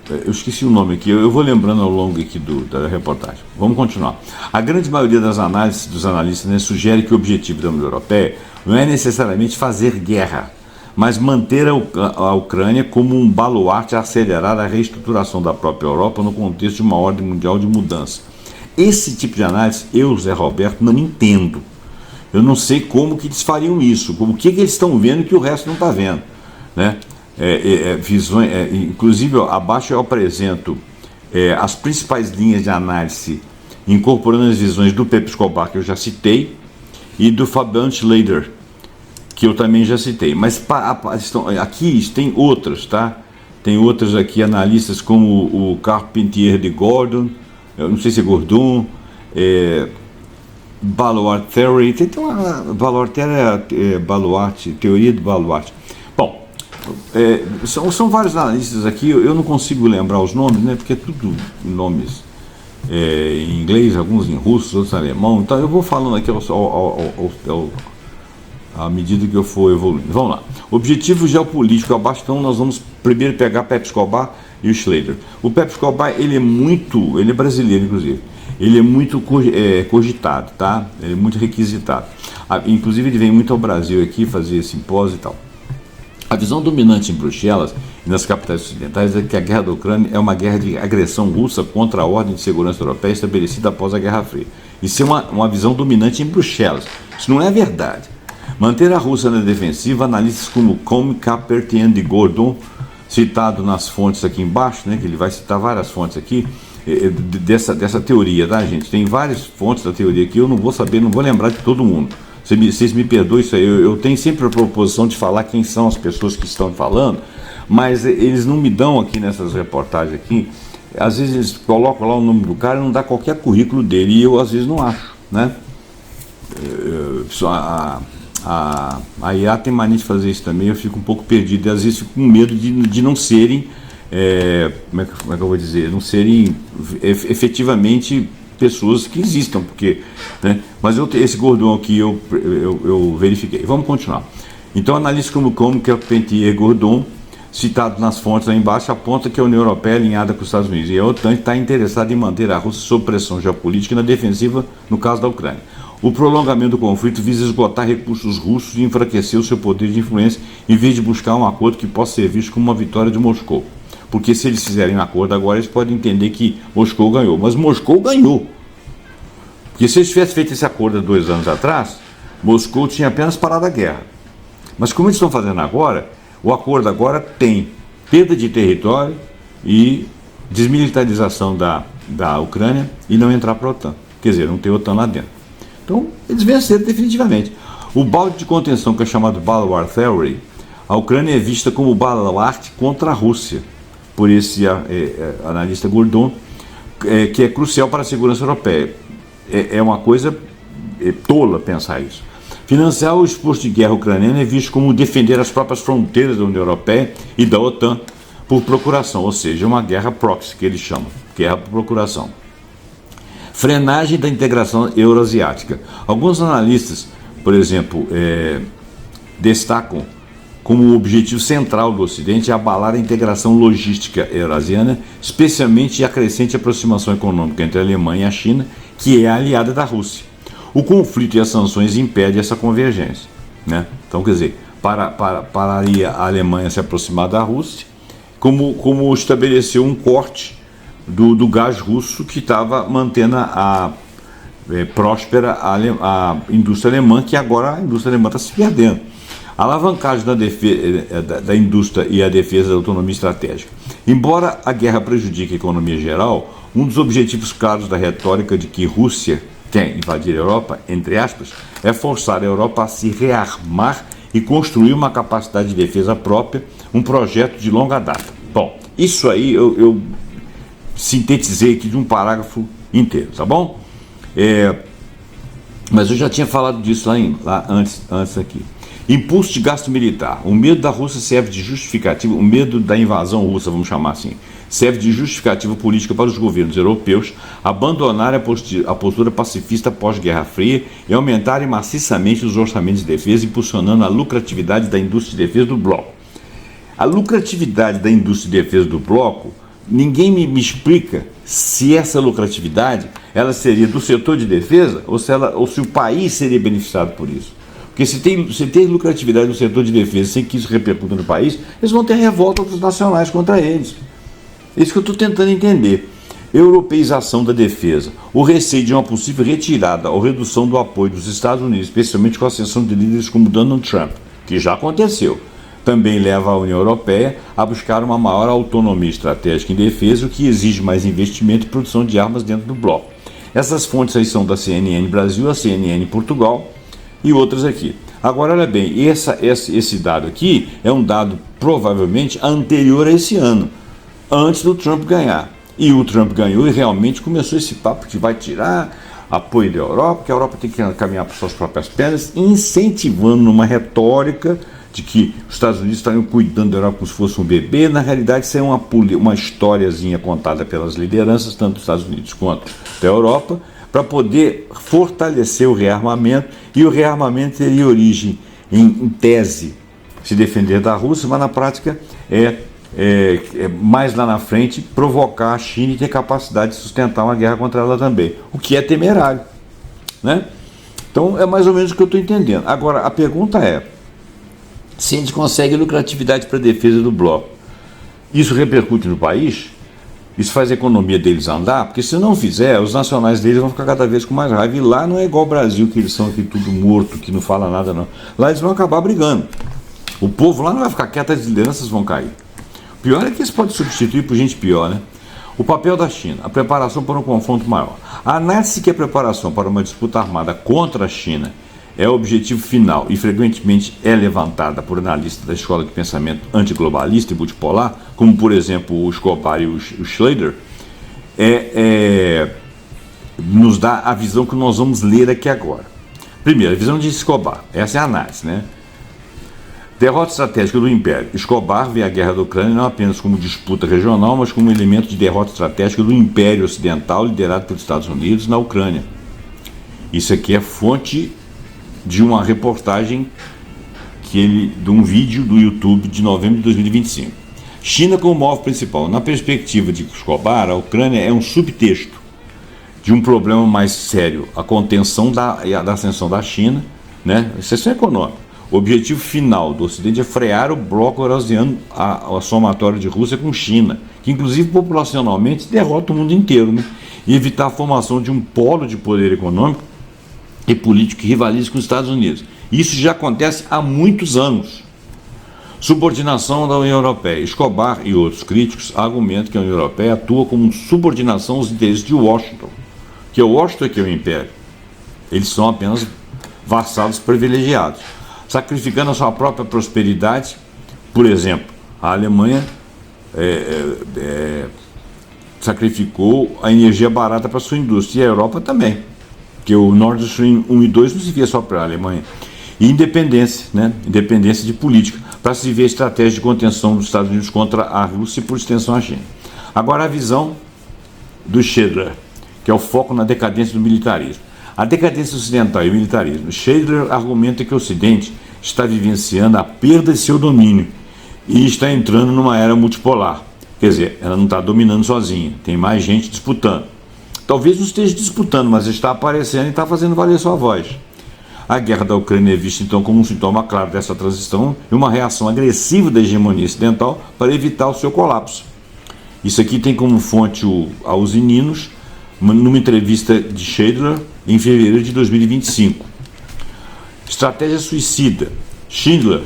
eu esqueci o nome aqui, eu vou lembrando ao longo aqui da reportagem. Vamos continuar. A grande maioria dos analistas, né, sugere que o objetivo da União Europeia não é necessariamente fazer guerra, mas manter a Ucrânia como um baluarte a acelerar a reestruturação da própria Europa no contexto de uma ordem mundial de mudança. Esse tipo de análise, eu, Zé Roberto, não entendo. Eu não sei como que eles fariam isso, como que eles estão vendo que o resto não está vendo, né? Visões, inclusive, abaixo eu apresento as principais linhas de análise, incorporando as visões do Pepe Escobar, que eu já citei, e do Fabian Schleider, que eu também já citei, mas aqui tem outras, tá? Tem outras aqui, analistas como o Carpentier de Gordon, eu não sei se é Gordon, Baluart Theory, tem uma Baluart, teoria de Baluart. Bom, são vários analistas aqui, eu não consigo lembrar os nomes, né? Porque é tudo nomes em inglês, alguns em russo, outros em alemão, então eu vou falando aqui à medida que eu for evoluindo. Vamos lá. Objetivo geopolítico abaixo, então nós vamos primeiro pegar Pepe Escobar e o Schleider. O Pepe Escobar, ele é brasileiro, inclusive. Ele é muito cogitado, tá? Ele é muito requisitado. Inclusive ele vem muito ao Brasil aqui fazer simpósio e tal. A visão dominante em Bruxelas e nas capitais ocidentais é que a guerra da Ucrânia é uma guerra de agressão russa contra a ordem de segurança europeia estabelecida após a Guerra Fria. Isso é uma visão dominante em Bruxelas. Isso não é verdade. Manter a Rússia na defensiva, analistas como Carpentier de Gordon, citado nas fontes aqui embaixo, né, que ele vai citar várias fontes aqui, dessa teoria, tá, gente? Tem várias fontes da teoria aqui, eu não vou lembrar de todo mundo, Vocês me perdoem isso aí, eu tenho sempre a proposição de falar quem são as pessoas que estão falando, mas eles não me dão aqui nessas reportagens aqui, às vezes eles colocam lá o nome do cara e não dá qualquer currículo dele, e eu às vezes não acho, né? A IA tem mania de fazer isso também, eu fico um pouco perdido, e às vezes fico com medo de não serem, como é que eu vou dizer, não serem efetivamente pessoas que existam, porque, né? Mas esse Gordon aqui eu verifiquei. Vamos continuar. Então, analista como que é o Pentier Gordon, citado nas fontes lá embaixo, aponta que a União Europeia é alinhada com os Estados Unidos e a OTAN está interessada em manter a Rússia sob pressão geopolítica e na defensiva no caso da Ucrânia. O prolongamento do conflito visa esgotar recursos russos e enfraquecer o seu poder de influência, em vez de buscar um acordo que possa ser visto como uma vitória de Moscou. Porque se eles fizerem um acordo agora, eles podem entender que Moscou ganhou. Mas Moscou ganhou. Porque se eles tivessem feito esse acordo há 2 anos atrás, Moscou tinha apenas parado a guerra. Mas como eles estão fazendo agora, o acordo agora tem perda de território e desmilitarização da Ucrânia e não entrar para a OTAN. Quer dizer, não ter OTAN lá dentro. Então, eles venceram definitivamente. O balde de contenção, que é chamado Balwar Theory, a Ucrânia é vista como baluarte contra a Rússia, por esse analista Gordon, que é crucial para a segurança europeia. É uma coisa tola pensar isso. Financiar o esforço de guerra ucraniano é visto como defender as próprias fronteiras da União Europeia e da OTAN por procuração, ou seja, uma guerra proxy, que eles chamam, guerra por procuração. Frenagem da integração euroasiática. Alguns analistas, por exemplo, destacam como o objetivo central do Ocidente abalar a integração logística eurasiana, especialmente a crescente aproximação econômica entre a Alemanha e a China, que é a aliada da Rússia. O conflito e as sanções impedem essa convergência, né? Então, quer dizer, pararia a Alemanha se aproximar da Rússia, como estabeleceu um corte do gás russo que estava mantendo próspera a indústria alemã, que agora a indústria alemã está se perdendo. A alavancagem da indústria e a defesa da autonomia estratégica. Embora a guerra prejudique a economia geral, um dos objetivos claros da retórica de que Rússia quer invadir a Europa, entre aspas, é forçar a Europa a se rearmar e construir uma capacidade de defesa própria, um projeto de longa data. Bom, isso aí eu sintetizei aqui de um parágrafo inteiro, tá bom? Mas eu já tinha falado disso lá antes aqui. Impulso de gasto militar. O medo da Rússia serve de justificativa, o medo da invasão russa, vamos chamar assim, serve de justificativa política para os governos europeus abandonarem a postura pacifista pós-Guerra Fria e aumentarem maciçamente os orçamentos de defesa, impulsionando a lucratividade da indústria de defesa do bloco. A lucratividade da indústria de defesa do bloco, ninguém me explica se essa lucratividade ela seria do setor de defesa ou se o país seria beneficiado por isso. Porque se tem lucratividade no setor de defesa sem que isso repercuta no país, eles vão ter revolta dos nacionais contra eles. É isso que eu estou tentando entender. Europeização da defesa. O receio de uma possível retirada ou redução do apoio dos Estados Unidos, especialmente com a ascensão de líderes como Donald Trump, que já aconteceu, também leva a União Europeia a buscar uma maior autonomia estratégica em defesa, o que exige mais investimento e produção de armas dentro do bloco. Essas fontes aí são da CNN Brasil, a CNN Portugal e outras aqui. Agora, olha bem, esse dado aqui é um dado provavelmente anterior a esse ano, antes do Trump ganhar. E o Trump ganhou e realmente começou esse papo que vai tirar apoio da Europa, que a Europa tem que caminhar por suas próprias pernas, incentivando uma retórica de que os Estados Unidos estariam cuidando da Europa como se fosse um bebê. Na realidade, isso é uma historiazinha contada pelas lideranças, tanto dos Estados Unidos quanto da Europa, para poder fortalecer o rearmamento, e o rearmamento teria origem, em tese, se defender da Rússia, mas na prática mais lá na frente provocar a China e ter capacidade de sustentar uma guerra contra ela também, o que é temerário, né? Então é mais ou menos o que eu estou entendendo. Agora, a pergunta é, se a gente consegue lucratividade para a defesa do bloco, isso repercute no país? Isso faz a economia deles andar? Porque se não fizer, os nacionais deles vão ficar cada vez com mais raiva. E lá não é igual ao Brasil, que eles são aqui tudo morto, que não fala nada não. Lá eles vão acabar brigando. O povo lá não vai ficar quieto, as lideranças vão cair. O pior é que eles podem substituir por gente pior, né? O papel da China, a preparação para um confronto maior. A análise que a preparação para uma disputa armada contra a China é o objetivo final e frequentemente é levantada por analistas da escola de pensamento antiglobalista e multipolar, como por exemplo o Escobar e o Schleider, nos dá a visão que nós vamos ler aqui agora. Primeiro, a visão de Escobar, essa é a análise, né? Derrota estratégica do Império. Escobar vê a guerra da Ucrânia não apenas como disputa regional, mas como elemento de derrota estratégica do Império Ocidental liderado pelos Estados Unidos na Ucrânia. Isso aqui é fonte de uma reportagem de um vídeo do YouTube de novembro de 2025. China como alvo principal. Na perspectiva de Escobar, a Ucrânia é um subtexto de um problema mais sério, a contenção da ascensão da China, né? Exceção econômica. O objetivo final do Ocidente é frear o bloco eurasiano, a somatória de Rússia com China, que inclusive populacionalmente derrota o mundo inteiro, né? E evitar a formação de um polo de poder econômico e político que rivalize com os Estados Unidos. Isso já acontece há muitos anos. Subordinação da União Europeia. Escobar e outros críticos argumentam que a União Europeia atua como subordinação aos interesses de Washington, que o Washington é que é o império. Eles são apenas vassalos privilegiados, sacrificando a sua própria prosperidade. Por exemplo, a Alemanha sacrificou a energia barata para a sua indústria, e a Europa também, que o Nord Stream 1 e 2 não se via só para a Alemanha. E independência, né? Independência de política, para se ver a estratégia de contenção dos Estados Unidos contra a Rússia e, por extensão, a China. Agora, a visão do Schleider, que é o foco na decadência do militarismo. A decadência ocidental e o militarismo. Schleider argumenta que o Ocidente está vivenciando a perda de seu domínio e está entrando numa era multipolar. Quer dizer, ela não está dominando sozinha, tem mais gente disputando. Talvez não esteja disputando, mas está aparecendo e está fazendo valer sua voz. A guerra da Ucrânia é vista então como um sintoma claro dessa transição e uma reação agressiva da hegemonia ocidental para evitar o seu colapso. Isso aqui tem como fonte aos Ninos, numa entrevista de Schleider em fevereiro de 2025. Estratégia suicida. Schindler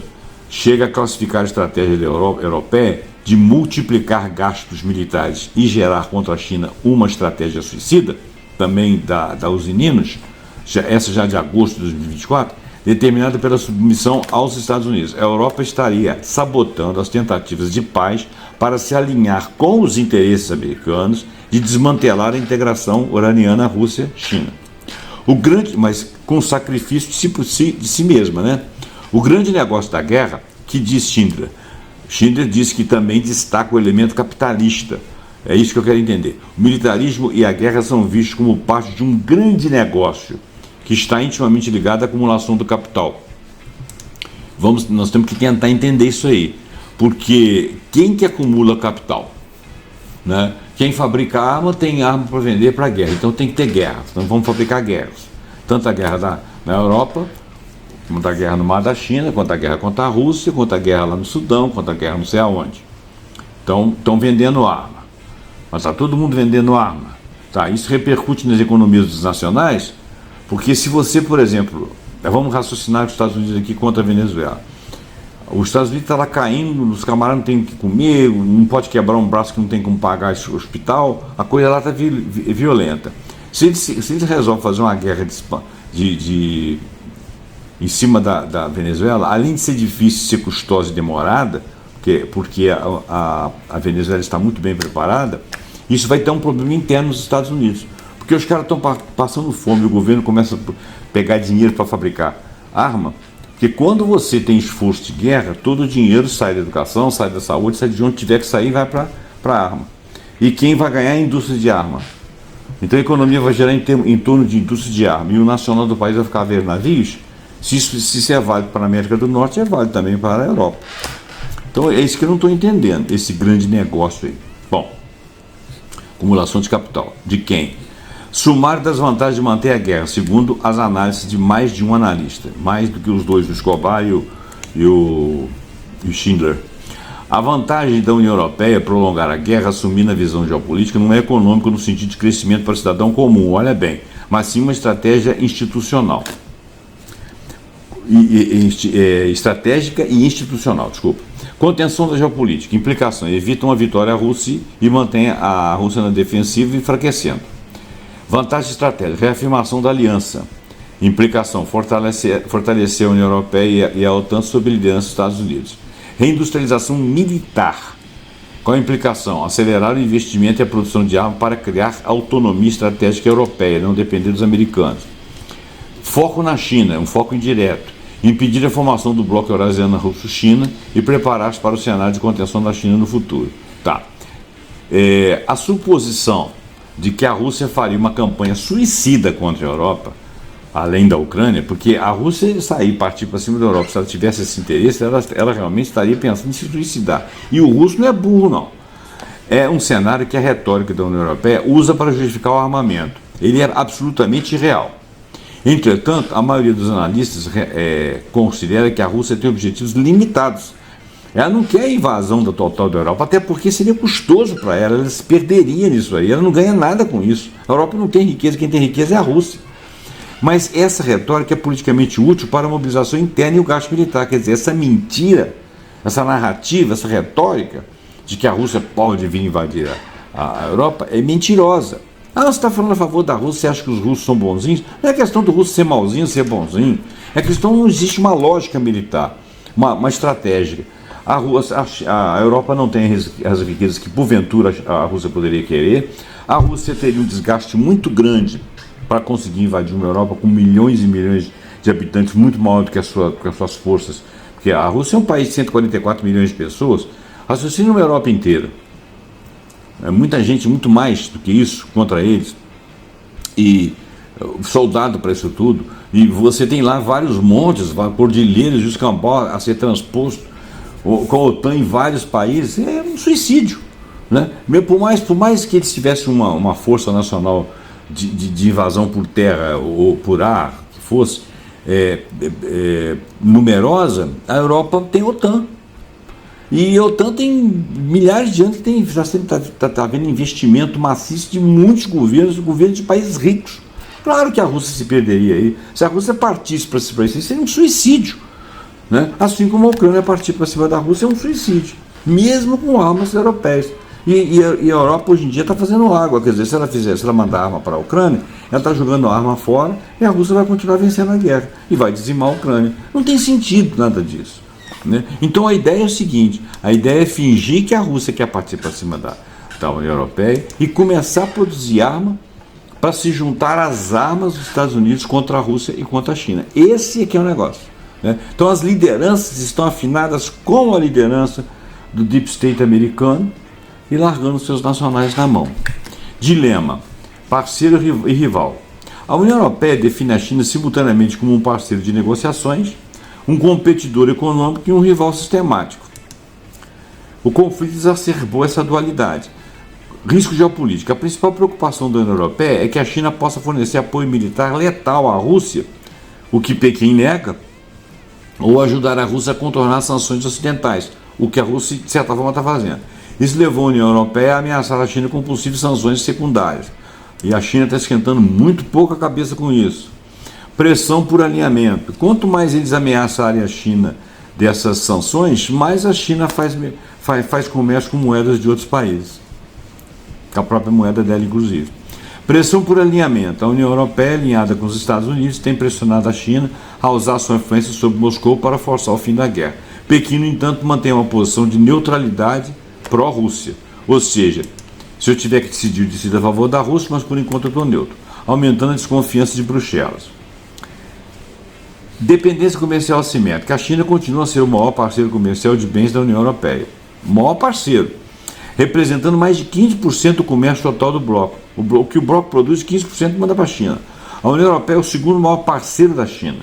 chega a classificar a estratégia da europeia de multiplicar gastos militares e gerar contra a China uma estratégia suicida, também da Usininos, essa já de agosto de 2024, determinada pela submissão aos Estados Unidos. A Europa estaria sabotando as tentativas de paz para se alinhar com os interesses americanos de desmantelar a integração uraniana Rússia-China. Mas com sacrifício de si mesma, né? O grande negócio da guerra, que diz Schindler. Schindler diz que também destaca o elemento capitalista. É isso que eu quero entender. O militarismo e a guerra são vistos como parte de um grande negócio que está intimamente ligado à acumulação do capital. Nós temos que tentar entender isso aí. Porque quem que acumula capital? Né? Quem fabrica arma tem arma para vender para a guerra. Então tem que ter guerra. Então vamos fabricar guerras. Tanto a guerra na Europa, quanto a guerra no mar da China, quanto a guerra contra a Rússia, quanto a guerra lá no Sudão, quanto a guerra não sei aonde. Então estão vendendo arma. Mas está todo mundo vendendo arma. Tá, isso repercute nas economias nacionais, porque se você, por exemplo, vamos raciocinar os Estados Unidos aqui contra a Venezuela. Os Estados Unidos estão lá caindo, os camaradas não têm o que comer, não pode quebrar um braço que não tem como pagar esse hospital, a coisa lá está violenta. Se eles resolvem fazer uma guerra em cima da Venezuela, além de ser difícil, ser custosa e demorada, porque a Venezuela está muito bem preparada, isso vai ter um problema interno nos Estados Unidos. Porque os caras estão passando fome, o governo começa a pegar dinheiro para fabricar arma, porque quando você tem esforço de guerra, todo o dinheiro sai da educação, sai da saúde, sai de onde tiver que sair e vai para a arma. E quem vai ganhar é a indústria de arma. Então a economia vai gerar em torno de indústria de arma, e o nacional do país vai ficar a ver navios. Se isso é válido para a América do Norte, é válido também para a Europa. Então é isso que eu não estou entendendo, esse grande negócio aí. Bom, acumulação de capital. De quem? Sumário das vantagens de manter a guerra, segundo as análises de mais de um analista, mais do que os dois, o Escobar e o Schindler. A vantagem da União Europeia é prolongar a guerra, assumindo a visão geopolítica, não é econômica no sentido de crescimento para o cidadão comum, olha bem, mas sim uma estratégia institucional. Estratégica e institucional, desculpa. Contenção da geopolítica, implicação, evita uma vitória à Rússia e mantém a Rússia na defensiva, enfraquecendo. Vantagem estratégica, reafirmação da aliança, Implicação: fortalecer a União Europeia e a OTAN sob a liderança dos Estados Unidos. Reindustrialização militar. Qual a implicação? Acelerar o investimento e a produção de armas para criar autonomia estratégica europeia, não depender dos americanos. Foco na China, um foco indireto. Impedir a formação do bloco eurasiano Rússia-China e preparar-se para o cenário de contenção da China no futuro. Tá. A suposição de que a Rússia faria uma campanha suicida contra a Europa, além da Ucrânia, porque a Rússia sair, partir para cima da Europa, se ela tivesse esse interesse, ela realmente estaria pensando em se suicidar. E o russo não é burro, não. É um cenário que a retórica da União Europeia usa para justificar o armamento. Ele é absolutamente irreal. Entretanto, a maioria dos analistas considera que a Rússia tem objetivos limitados. Ela não quer a invasão da total da Europa, até porque seria custoso para ela se perderia nisso aí, ela não ganha nada com isso. A Europa não tem riqueza, quem tem riqueza é a Rússia. Mas essa retórica é politicamente útil para a mobilização interna e o gasto militar. Quer dizer, essa mentira, essa narrativa, essa retórica de que a Rússia pode vir invadir a Europa é mentirosa. Você está falando a favor da Rússia, você acha que os russos são bonzinhos? Não é questão do russo ser malzinho, ser bonzinho. É questão, não existe uma lógica militar, uma estratégia. A Europa não tem as riquezas que porventura a Rússia poderia querer. A Rússia teria um desgaste muito grande para conseguir invadir uma Europa com milhões e milhões de habitantes, muito maior do que as suas forças. Porque a Rússia é um país de 144 milhões de pessoas, raciocina uma Europa inteira. É muita gente, muito mais do que isso, contra eles. E soldado para isso tudo. E você tem lá vários montes, cordilheiras de escambau a ser transposto com a OTAN em vários países. É um suicídio, né? Por mais que eles tivessem uma força nacional de invasão por terra ou por ar, que fosse numerosa, a Europa tem OTAN. E a OTAN tem milhares de anos que está havendo investimento maciço de muitos governos de países ricos. Claro que a Rússia se perderia aí. Se a Rússia partisse para cima, seria um suicídio, né? Assim como a Ucrânia partir para cima da Rússia é um suicídio, mesmo com armas europeias. E a Europa hoje em dia está fazendo água, quer dizer, se ela mandar arma para a Ucrânia, ela está jogando a arma fora e a Rússia vai continuar vencendo a guerra e vai dizimar a Ucrânia. Não tem sentido nada disso, né? Então a ideia é o seguinte: a ideia é fingir que a Rússia quer partir para cima da União Europeia e começar a produzir arma para se juntar às armas dos Estados Unidos contra a Rússia e contra a China. Esse é que é o negócio, né? Então as lideranças estão afinadas com a liderança do Deep State americano e largando seus nacionais na mão. Dilema: parceiro e rival. A União Europeia define a China simultaneamente como um parceiro de negociações, um competidor econômico e um rival sistemático. O conflito exacerbou essa dualidade. Risco geopolítico. A principal preocupação da União Europeia é que a China possa fornecer apoio militar letal à Rússia, o que Pequim nega, ou ajudar a Rússia a contornar as sanções ocidentais, o que a Rússia, de certa forma, está fazendo. Isso levou a União Europeia a ameaçar a China com possíveis sanções secundárias. E a China está esquentando muito pouco a cabeça com isso. Pressão por alinhamento. Quanto mais eles ameaçarem a China dessas sanções, mais a China faz comércio com moedas de outros países. Com a própria moeda dela, inclusive. Pressão por alinhamento. A União Europeia, alinhada com os Estados Unidos, tem pressionado a China a usar sua influência sobre Moscou para forçar o fim da guerra. Pequim, no entanto, mantém uma posição de neutralidade pró-Rússia. Ou seja, se eu tiver que decidir, eu decido a favor da Rússia, mas por enquanto eu estou neutro, aumentando a desconfiança de Bruxelas. Dependência comercial assimétrica. A China continua a ser o maior parceiro comercial de bens da União Europeia. Maior parceiro, representando mais de 15% do comércio total do bloco. O que o bloco produz, 15% manda para a China. A União Europeia é o segundo maior parceiro da China.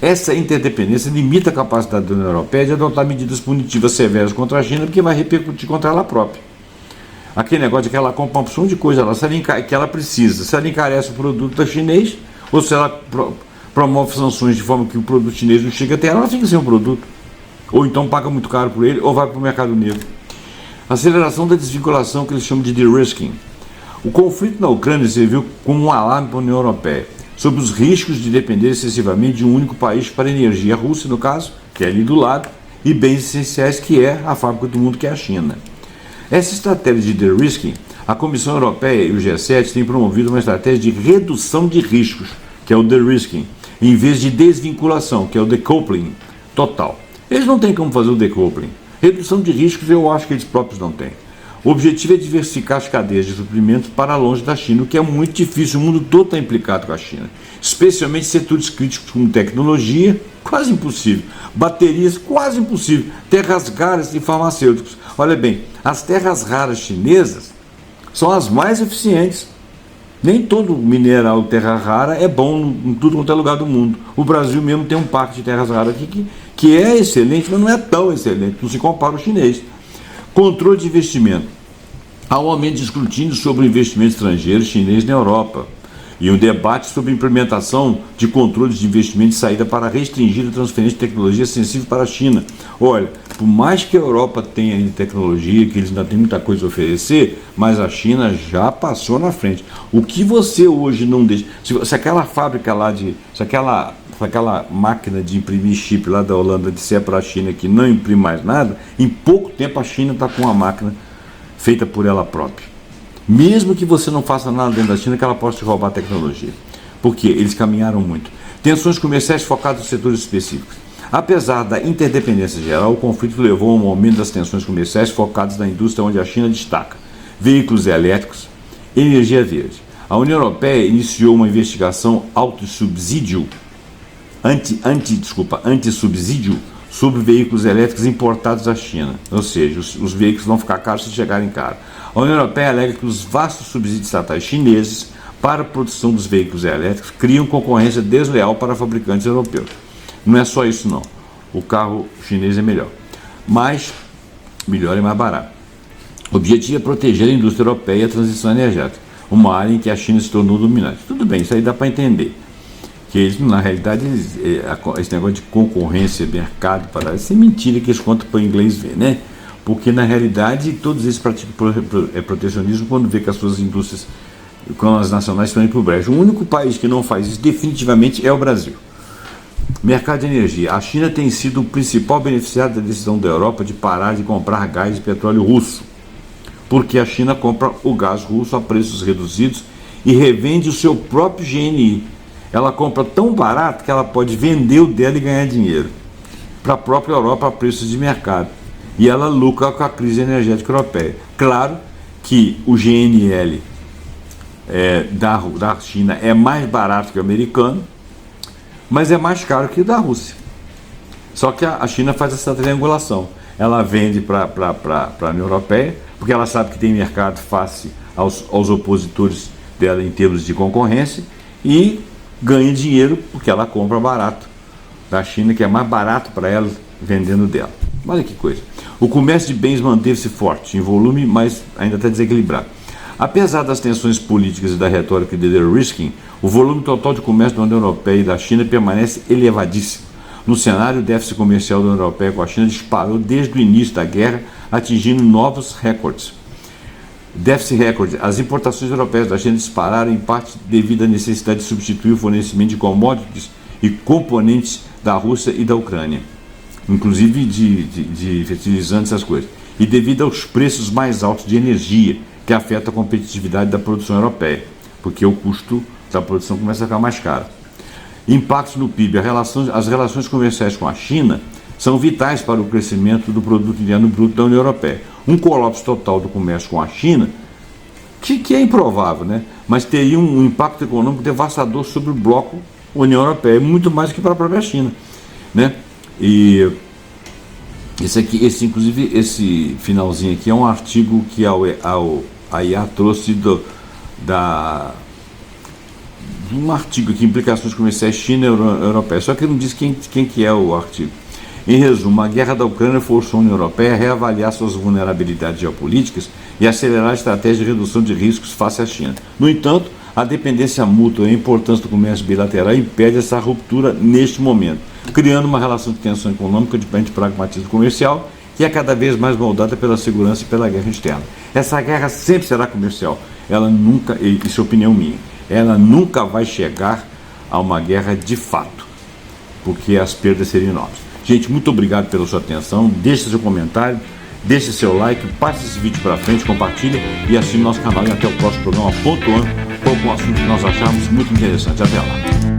Essa interdependência limita a capacidade da União Europeia de adotar medidas punitivas severas contra a China, porque vai repercutir contra ela própria. Aquele negócio de que ela compra uma opção de coisa que ela precisa. Se ela encarece o produto da chinês, ou se ela promove sanções de forma que o produto chinês não chega até ela fica sem o produto. Ou então paga muito caro por ele, ou vai para o mercado negro. Aceleração da desvinculação, que eles chamam de de-risking. O conflito na Ucrânia serviu como um alarme para a União Europeia sobre os riscos de depender excessivamente de um único país para energia, a Rússia, no caso, que é ali do lado, e bens essenciais, que é a fábrica do mundo, que é a China. Essa estratégia de de-risking, a Comissão Europeia e o G7 têm promovido uma estratégia de redução de riscos, que é o de-risking, em vez de desvinculação, que é o decoupling total. Eles não têm como fazer o decoupling. Redução de riscos eu acho que eles próprios não têm. O objetivo é diversificar as cadeias de suprimentos para longe da China, o que é muito difícil. O mundo todo está implicado com a China, especialmente setores críticos como tecnologia, quase impossível, baterias, quase impossível, terras raras e farmacêuticos. Olha bem, as terras raras chinesas são as mais eficientes. Nem todo mineral terra rara é bom em tudo quanto é lugar do mundo. O Brasil mesmo tem um parque de terras raras aqui que é excelente, mas não é tão excelente, não se compara ao chinês. Controle de investimento. Há um aumento de escrutínio sobre o investimento estrangeiro chinês na Europa e um debate sobre a implementação de controles de investimento de saída para restringir a transferência de tecnologia sensível para a China. Olha, por mais que a Europa tenha ainda tecnologia, que eles ainda têm muita coisa a oferecer, mas a China já passou na frente. O que você hoje não deixa... Se aquela fábrica lá se aquela máquina de imprimir chip lá da Holanda disser para a China que não imprime mais nada, em pouco tempo a China está com uma máquina feita por ela própria. Mesmo que você não faça nada dentro da China, que ela possa te roubar a tecnologia. Porque eles caminharam muito. Tensões comerciais focadas em setores específicos. Apesar da interdependência geral, o conflito levou a um aumento das tensões comerciais focadas na indústria onde a China destaca: veículos elétricos, energia verde. A União Europeia iniciou uma investigação anti-subsídio sobre veículos elétricos importados da China. Ou seja, os veículos vão ficar caros se chegarem caros. A União Europeia alega que os vastos subsídios estatais chineses para a produção dos veículos elétricos criam concorrência desleal para fabricantes europeus. Não é só isso não. O carro chinês é melhor e mais barato. O objetivo é proteger a indústria europeia e a transição energética, uma área em que a China se tornou dominante. Tudo bem, isso aí dá para entender. Que eles, na realidade, esse negócio de concorrência, mercado, parece mentira que eles contam para o inglês ver, né? Porque, na realidade, todos eles praticam protecionismo quando vê que as suas indústrias, com as nacionais, estão indo para o brejo. O único país que não faz isso, definitivamente, é o Brasil. Mercado de energia. A China tem sido o principal beneficiário da decisão da Europa de parar de comprar gás e petróleo russo, porque a China compra o gás russo a preços reduzidos e revende o seu próprio GNI. Ela compra tão barato que ela pode vender o dela e ganhar dinheiro para a própria Europa a preços de mercado. E ela lucra com a crise energética europeia. Claro que o GNL da China é mais barato que o americano, mas é mais caro que o da Rússia. Só que a China faz essa triangulação. Ela vende para a União Europeia, porque ela sabe que tem mercado face aos opositores dela em termos de concorrência, e ganha dinheiro porque ela compra barato da China, que é mais barato para ela vendendo dela. Olha que coisa. O comércio de bens manteve-se forte em volume, mas ainda está desequilibrado. Apesar das tensões políticas e da retórica de de-risking, o volume total de comércio da União Europeia e da China permanece elevadíssimo. No cenário, o déficit comercial da União Europeia com a China disparou desde o início da guerra, atingindo novos recordes. Déficit recorde. As importações europeias da China dispararam em parte devido à necessidade de substituir o fornecimento de commodities e componentes da Rússia e da Ucrânia, inclusive de fertilizantes, essas coisas, e devido aos preços mais altos de energia, que afeta a competitividade da produção europeia, porque o custo da produção começa a ficar mais caro. Impactos no PIB. As relações comerciais com a China são vitais para o crescimento do produto interno bruto da União Europeia. Um colapso total do comércio com a China, que é improvável, né? Mas teria um impacto econômico devastador sobre o bloco União Europeia, muito mais do que para a própria China, né? E inclusive, esse finalzinho aqui é um artigo que a IA trouxe de um artigo aqui, Implicações Comerciais China e Europeia, só que não diz quem que é o artigo. Em resumo, a guerra da Ucrânia forçou a União Europeia a reavaliar suas vulnerabilidades geopolíticas e acelerar a estratégia de redução de riscos face à China. No entanto, a dependência mútua e a importância do comércio bilateral impede essa ruptura neste momento, criando uma relação de tensão econômica de pragmatismo comercial que é cada vez mais moldada pela segurança e pela guerra externa. Essa guerra sempre será comercial. Ela nunca, isso é opinião minha, ela nunca vai chegar a uma guerra de fato, porque as perdas seriam enormes. Gente, muito obrigado pela sua atenção. Deixe seu comentário, deixe seu like, passe esse vídeo para frente, compartilhe e assine nosso canal. E até o próximo programa pontuando com um assunto que nós acharmos muito interessante. Até lá.